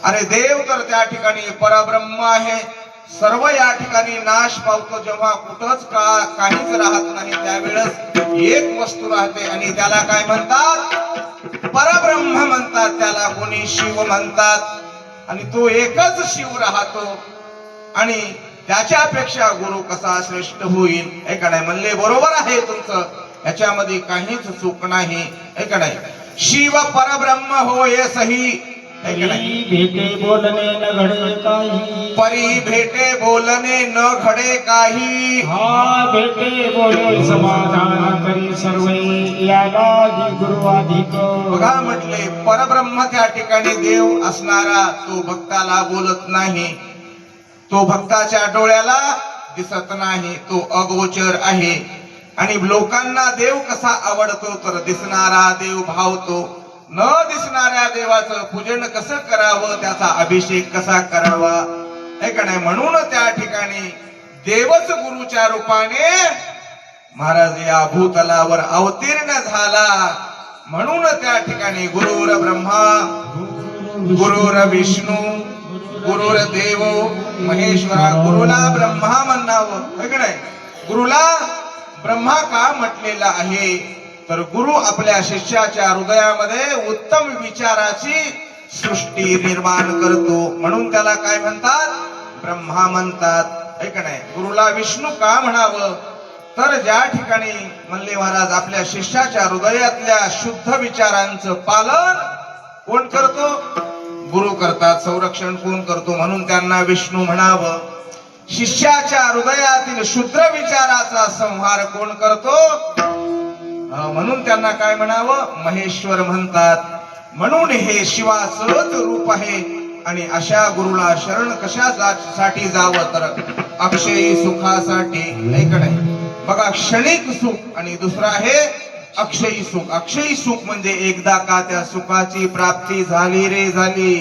अरे देव तर त्या ठिकाणी परब्रह्म आहे. सर्व या ठिकाणी नाश पावतो जेव्हा कुठंच काहीच राहत नाही, त्यावेळेस एक वस्तू राहते आणि त्याला काय म्हणतात? परब्रह्म म्हणतात. त्याला कोणी शिव म्हणतात आणि तो एकच शिव राहतो. आणि त्याच्यापेक्षा गुरु कसा श्रेष्ठ होईल? ऐका नाही, म्हणले बरोबर आहे तुमचं, याच्यामध्ये काहीच चूक नाही. ऐका नाही, शिव परब्रह्म हो ये सही. ऐका नाही, भेटे बोलणे न घडे काही. परी भेटे बोलणे न घडे काही. हा भेटे बोले समाधान करी सर्व याला गुरु अधिक. बघा म्हटले परब्रह्म त्या ठिकाणी देव असणारा तो भक्ताला बोलत नाही. तो भक्ताच्या डोळ्याला दिसत नाही, तो अगोचर आहे. आणि लोकांना देव कसा आवडतो? तर दिसणारा देव भावतो. न दिसणाऱ्या देवाचं पूजन कसं करावं, त्याचा अभिषेक कसा करावा? ऐका नाही, म्हणून त्या ठिकाणी देवच गुरुच्या रूपाने महाराज या भूतलावर अवतीर्ण झाला. म्हणून त्या ठिकाणी गुरुर ब्रह्मा गुरुर विष्णू गुरुर देव महेश्वरा. गुरुला ब्रह्मा म्हणावं. ऐका नाही, गुरुला ब्रह्मा का म्हटलेला आहे? तर गुरु आपल्या शिष्याच्या हृदयामध्ये उत्तम विचाराची सृष्टी निर्माण करतो. म्हणून त्याला काय म्हणतात? ब्रह्मा म्हणतात. ऐका नाही, गुरुला विष्णू का म्हणावं? तर ज्या ठिकाणी म्हणले महाराज आपल्या शिष्याच्या हृदयातल्या शुद्ध विचारांचं पालन कोण करतो? गुरु करतात. संरक्षण कोण करतो? म्हणून त्यांना विष्णू म्हणावं. शिष्याच्या हृदयातील शुद्ध विचाराचा संहार कोण करतो? म्हणून त्यांना काय म्हणावं? महेश्वर म्हणतात. म्हणून हे शिवाचंच रूप आहे. आणि अशा गुरुला शरण कशासाठी जावं? तर अक्षयी सुखासाठी. ऐका नाही, बघा क्षणिक सुख आणि दुसरं आहे अक्षयी सुख. अक्षयी सुख म्हणजे एकदा का त्या सुखाची प्राप्ती झाली रे झाली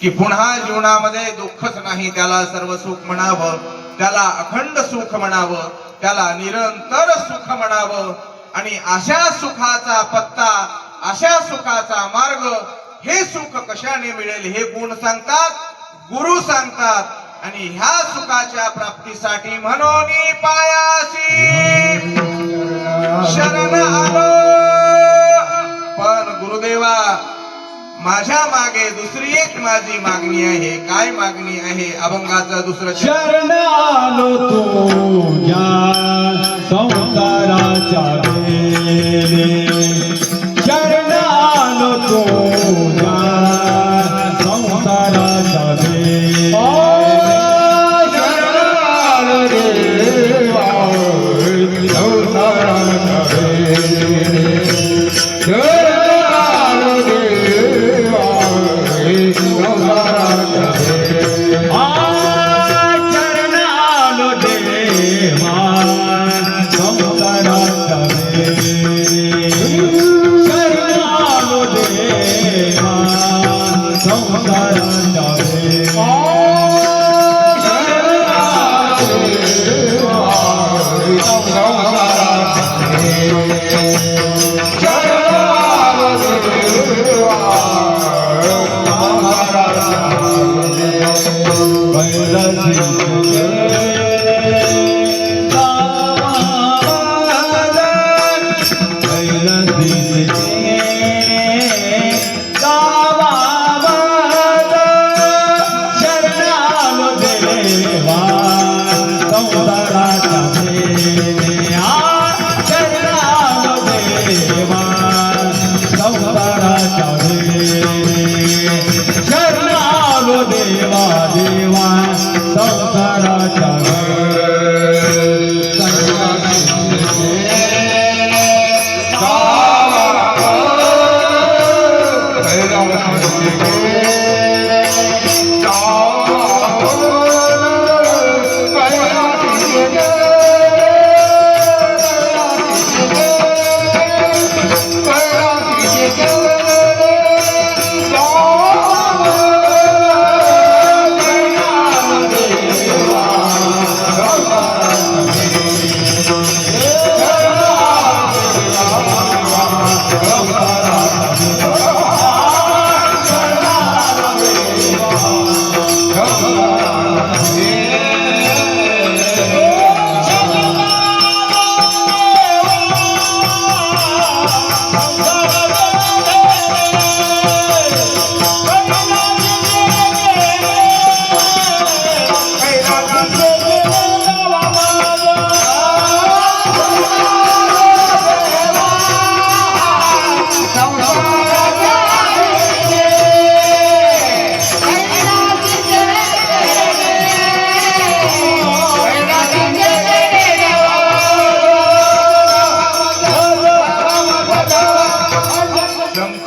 की पुन्हा जीवनामध्ये दुःखच नाही. त्याला सर्व सुख म्हणावं, त्याला अखंड सुख म्हणावं, त्याला निरंतर सुख म्हणावं. आणि अशा सुखाचा पत्ता, अशा सुखाचा मार्ग, हे सुख कशाने मिळेल हे कोण सांगतात? गुरु सांगतात. आणि ह्या सुखाच्या प्राप्तीसाठी म्हणून पायासी शरण आलो. पण गुरुदेवा, माझ्या मागे दुसरी एक माझी मागणी आहे. काय मागणी आहे? अभंगाचं दुसरं शरण आलो तुझ्या संसाराच्या वेळे. शरण आलो तुझ्या संसाराच्या वेळे. शरण आलो देवा संसाराच्या वेळे. शरण आलो देवा संसाराच्या वेळे. शरण आलो देवा संसाराच्या वेळे. शरण आलो देवा संसाराच्या वेळे. शरण आलो देवा संसाराच्या वेळे. शरण आलो देवा देवा देवा संसाराच्या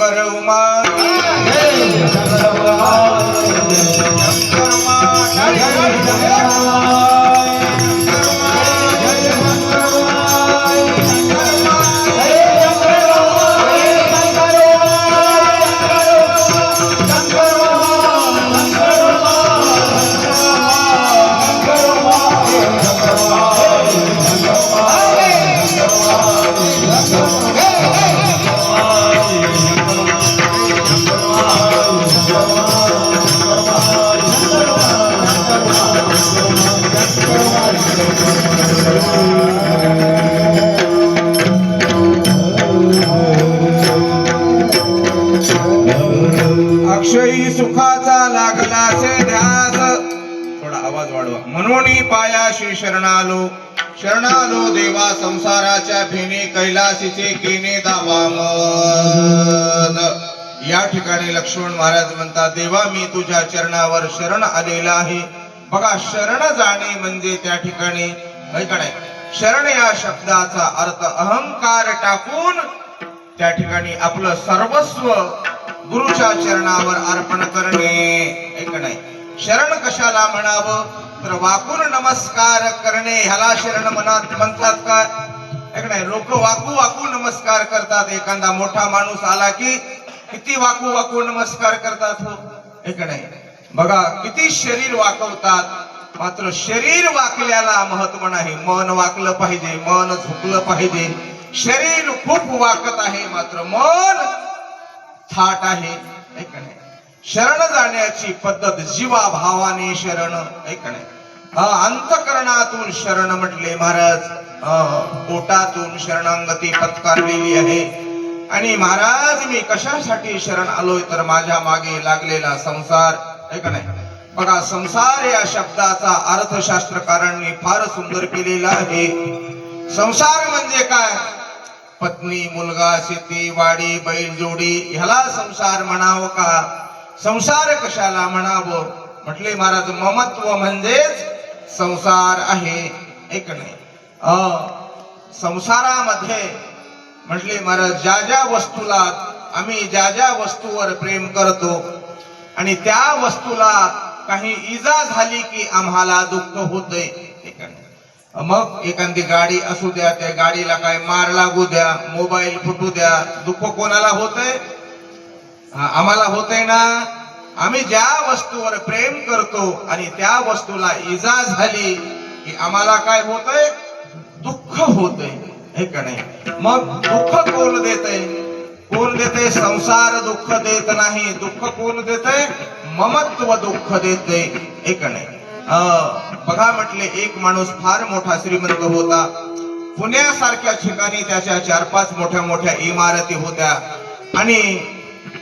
शंकर उमा अक्षयी सुखाचा लागला से ध्यास थोडा आवाज वाढवा म्हणून पायाशी शरणालो शरणालो देवा संसाराच्या फेने कैलासीचे केने दावामद. या ठिकाणी लक्ष्मण महाराज म्हणतात देवा मी तुझ्या चरणावर शरण आलेला आहे. बघा शरण जाणे म्हणजे त्या ठिकाणी ऐकणे शरण या शब्दाचा अर्थ अहंकार टाकून त्या ठिकाणी आपलं सर्वस्व गुरुच्या चरणावर अर्पण करणे. ऐक नाही शरण कशाला म्हणावं तर वाकून नमस्कार करणे ह्याला शरण म्हणतात का. ऐक नाही लोक वाकू वाकू नमस्कार करतात. एखादा मोठा माणूस आला की किती वाकू वाकू नमस्कार करतात हो. ऐक नाही बघा किती शरीर वाकवतात मात्र शरीर वाकल्याला महत्व नाही. मन वाकलं पाहिजे मन झुकलं पाहिजे. शरीर खूप वाकत आहे मात्र मन थाट आहे. ऐक नाही शरण जाण्याची पद्धत जीवा भावाने शरण. ऐक नाही अंतकरणातून शरण म्हटले महाराज. पोटातून शरणांगती पत्कारलेली आहे. आणि महाराज मी कशासाठी शरण आलोय तर माझ्या मागे लागलेला संसार. ऐक नाही बघा संसार या शब्दाचा अर्थशास्त्रकारांनी फार सुंदर केलेला आहे. संसार म्हणजे काय पत्नी मुलगा शेती वाडी बैलजोडी ह्याला संसार म्हणावं का. संसार कशाला म्हणावं म्हटले महाराज ममत्व म्हणजेच संसार आहे. ऐक नाही संसारामध्ये म्हटले महाराज ज्या ज्या वस्तूला आम्ही ज्या ज्या वस्तूवर प्रेम करतो आणि त्या वस्तूला काही इजा झाली की आम्हाला दुःख होतंय. मग एखादी गाडी असू द्या त्या गाडीला काय मार लागू द्या मोबाईल फुटू द्या दुःख कोणाला होतंय आम्हाला होतंय ना. आम्ही ज्या वस्तूवर प्रेम करतो आणि त्या वस्तूला इजा झाली की आम्हाला काय होतंय दुःख होतंय. हे का नाही मग दुःख कोण देतंय कोण देते संसार दुःख देत नाही. दुःख कोण देते ममत्व दुःख देते. एक नाही बघा म्हटले एक माणूस फार मोठा श्रीमंत होता. पुण्यासारख्या ठिकाणी त्याच्या 4-5 मोठ्या मोठ्या इमारती होत्या आणि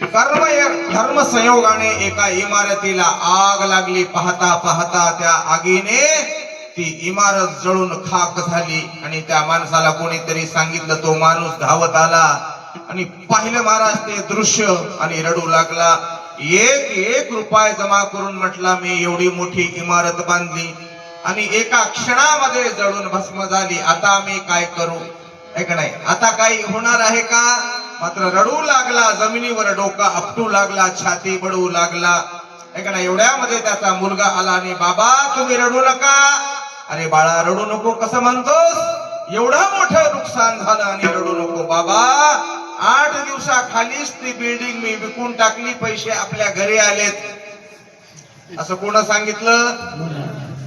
धर्म संयोगाने एका इमारतीला आग लागली. पाहता पाहता त्या आगीने ती इमारत जळून खाक झाली आणि त्या माणसाला कोणीतरी सांगितलं. तो माणूस धावत आला आणि पाहिलं महाराज ते दृश्य आणि रडू लागला. एक रुपया जमा करून म्हटला मी एवढी मोठी इमारत बांधली आणि एका क्षणामध्ये जळून भस्म झाली. आता मी काय करू. ऐक नाही आता काही होणार आहे का. मात्र रडू लागला जमिनीवर डोका आपटू लागला छाती बडू लागला. ऐक ना एवढ्यामध्ये त्याचा मुलगा आला आणि बाबा तुम्ही रडू नका. अरे बाळा रडू नको कसं म्हणतोस एवढं मोठं नुकसान झालं आणि रडू नको बाबा. 8 दिवसाखालीच ती बिल्डिंग मी विकून टाकली पैसे आपल्या घरी आलेत. असं कोण सांगितलं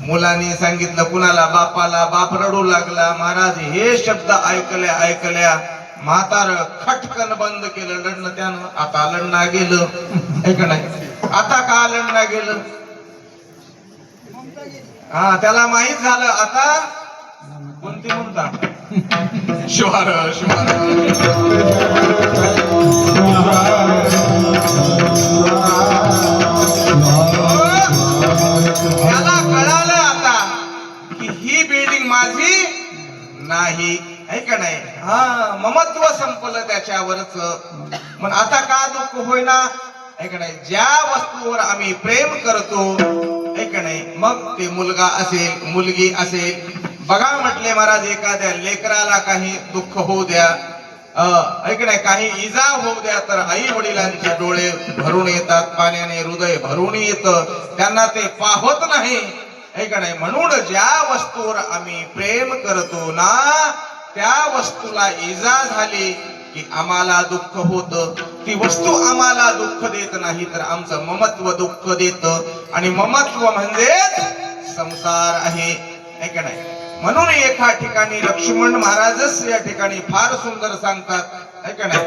मुलांनी सांगितलं. कुणाला बापाला. बाप रडू लागला. महाराज हे शब्द ऐकल्या म्हातार खटकन बंद केलं लढणं. त्यानं आता लढणं गेलं. ऐक नाही आता का लढणं गेलं हा त्याला माहित झालं. आता कोणती म्हणता शिवार शिवार त्याला कळालं आता की ही बिल्डिंग माझी नाही. आहे का नाही ममत्व संपलं त्याच्यावरच. पण आता का दुःख होईना. आहे का नाही ज्या वस्तूवर आम्ही प्रेम करतो आहे का नाही मग ते मुलगा असेल मुलगी असेल. बघा म्हटले महाराज एखाद्या लेकराला काही दुःख होऊ द्या ऐक नाही काही इजा होऊ द्या तर आई वडिलांचे डोळे भरून येतात, पाण्याने हृदय भरून येतं, त्यांना ते पाहत नाही. ऐक नाही म्हणून ज्या वस्तूवर आम्ही प्रेम करतो ना त्या वस्तूला इजा झाली की आम्हाला दुःख होतं. ती वस्तू आम्हाला दुःख देत नाही तर आमचं ममत्व दुःख देत, आणि ममत्व म्हणजेच संसार आहे. ऐक नाही म्हणून एका ठिकाणी लक्ष्मण महाराजच या ठिकाणी फार सुंदर सांगतात. ऐक नाही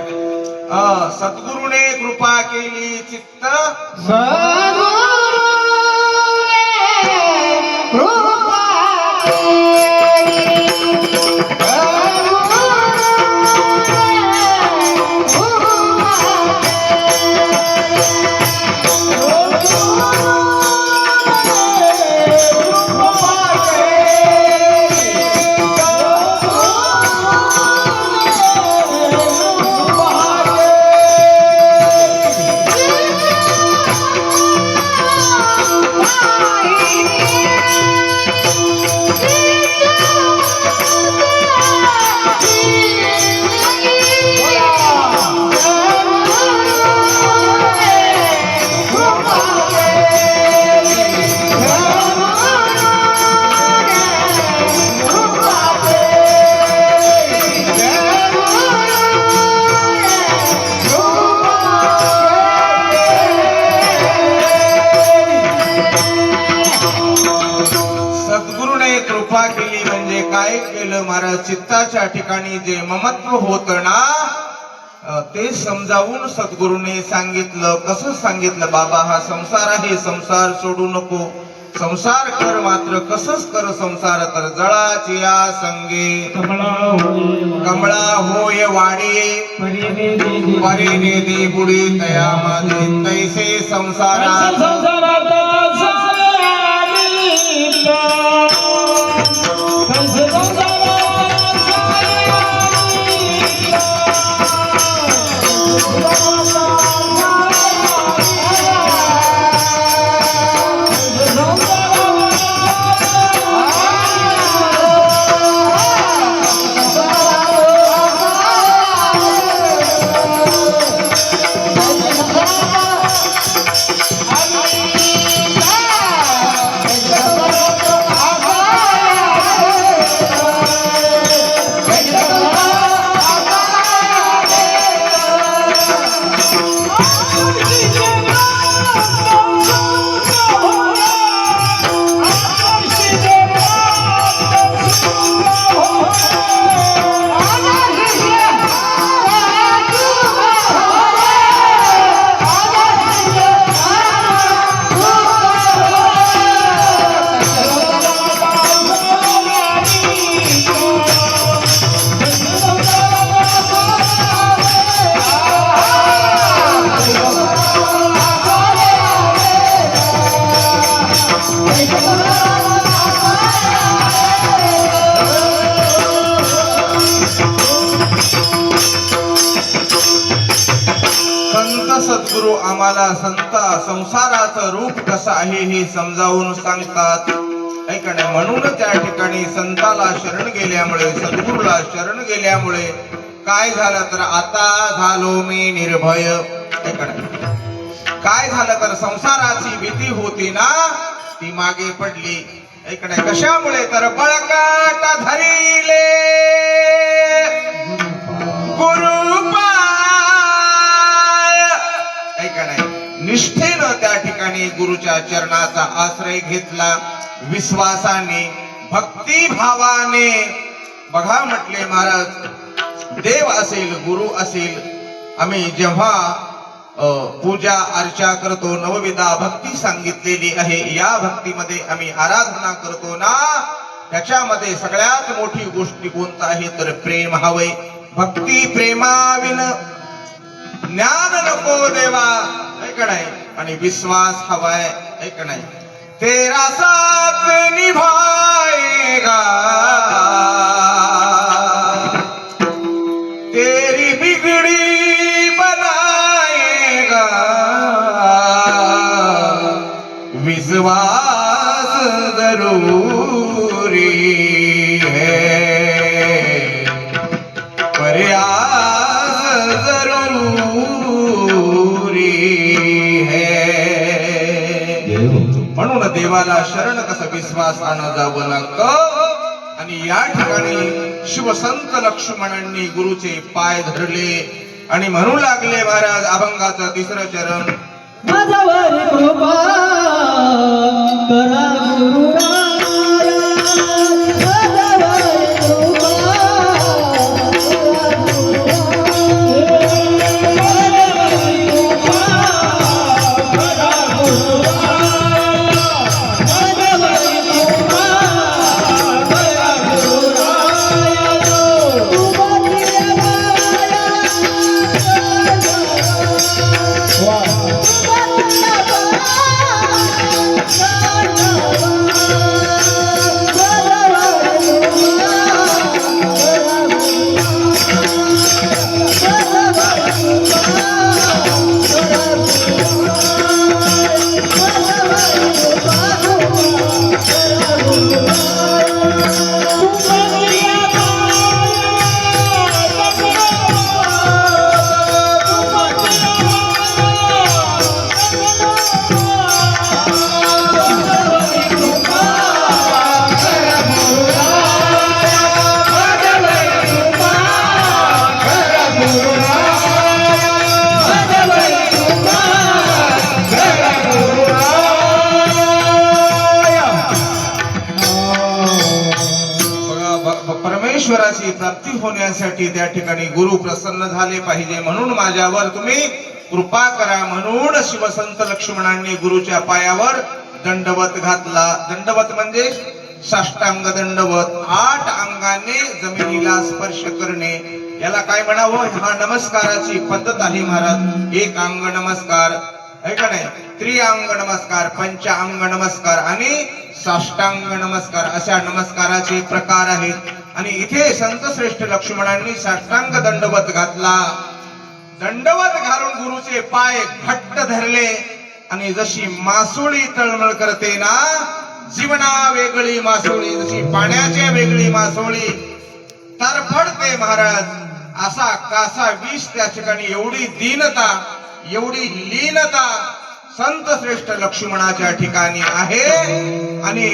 सद्गुरूने कृपा केली चित्त कृपा केली म्हणजे काय केलं महाराज, चित्ताच्या ठिकाणी जे ममत्व होत ना ते समजावून सद्गुरूने सांगितलं. कसं सांगितलं, बाबा हा संसार आहे, संसार सोडू नको, संसार कर, मात्र कसंच कर संसार तर जळाची या संगे कमळा होय वाडी परीने दे बुडी तया माझे तैसे संसारात सद्गुरू आम्हाला संसाराचं रूप कसं आहे हे समजावून सांगतात. ऐका नाही म्हणून त्या ठिकाणी संताला शरण गेल्यामुळे, सद्गुरूला शरण गेल्यामुळे काय झालं तर आता झालो मी निर्भय. ऐका नाही काय झालं तर संसाराची भीती होती ना ती मागे पडली. ऐका नाही कशामुळे तर बळकाट धरिले निष्ठेनं त्या ठिकाणी गुरुच्या चरणाचा आश्रय घेतला, विश्वासाने भक्ती भावाने. बघा म्हटले महाराज, देव असेल गुरु असेल, आम्ही जेव्हा पूजा अर्चा करतो, नवविधा भक्ती सांगितलेली आहे, या भक्तीमध्ये आम्ही आराधना करतो ना त्याच्यामध्ये सगळ्यात मोठी गोष्ट कोणता आहे तर प्रेम हवंय. भक्ती प्रेमाविन ज्ञान नको देवा. ऐक नाही आणि विश्वास हवाय. ऐक नाही तेरा साथ निभाएगा तेरी बिगड़ी बनाएगा, विश्वास जरूरी है पर देवाला शरण कसं विश्वासानं जावं लागतं. आणि या ठिकाणी शिवसंत लक्ष्मणांनी गुरुचे पाय धरले आणि म्हणू लागले महाराज अभंगाचं तिसरं चरण. माझ्यावर कृपा करा गुरुराया, माझ्यावर कृपा परमेश्वराची प्राप्ती होण्यासाठी त्या ठिकाणी गुरु प्रसन्न झाले पाहिजे म्हणून माझ्यावर तुम्ही कृपा करा म्हणून शिवसंत लक्ष्मणांनी गुरुच्या पायावर दंडवत घातला. दंडवत म्हणजे साष्टांग दंडवत, 8 अंगाने जमिनीला स्पर्श करणे. याला काय म्हणावं? हा नमस्काराची पद्धत आहे महाराज. 1 अंग नमस्कार आहे का नाही, त्रिअंग नमस्कार, पंचांग नमस्कार आणि साष्टांग नमस्कार अशा नमस्काराचे प्रकार आहेत. आणि इथे संत श्रेष्ठ लक्ष्मणांनी साष्टांग दंडवत घातला. दंडवत घालून गुरुचे पाय घट्ट धरले आणि जशी मासोळी तळमळ करते ना, जीवना वेगळी मासोळी, जशी पाण्याच्या वेगळी मासोळी तरफडते महाराज, असा कासा विष त्या ठिकाणी. एवढी दीनता, एवढी लीनता संत श्रेष्ठ लक्ष्मणाच्या ठिकाणी आहे. आणि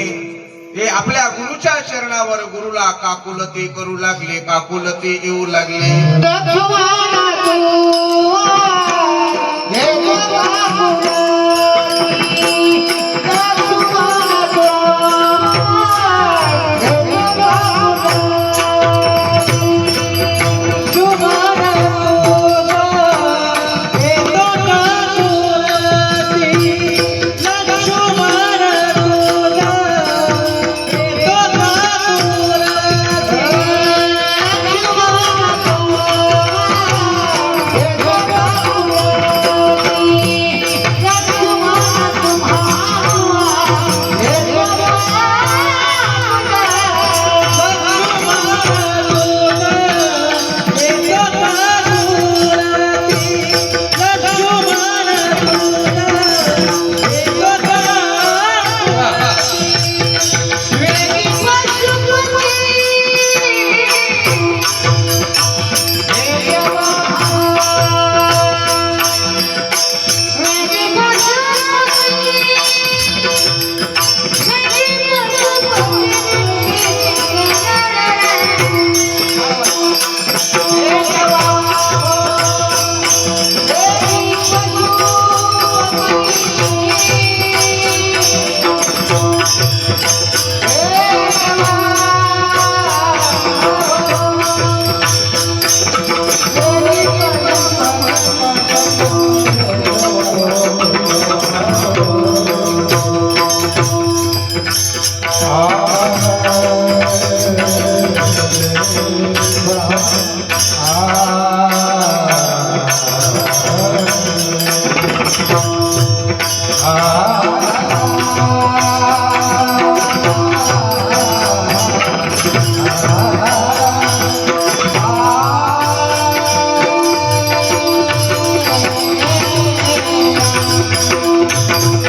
ते आपल्या गुरुच्या चरणावर गुरुला काकुलते करू लागले, काकुलते येऊ लागले. लक्ष्मणा तू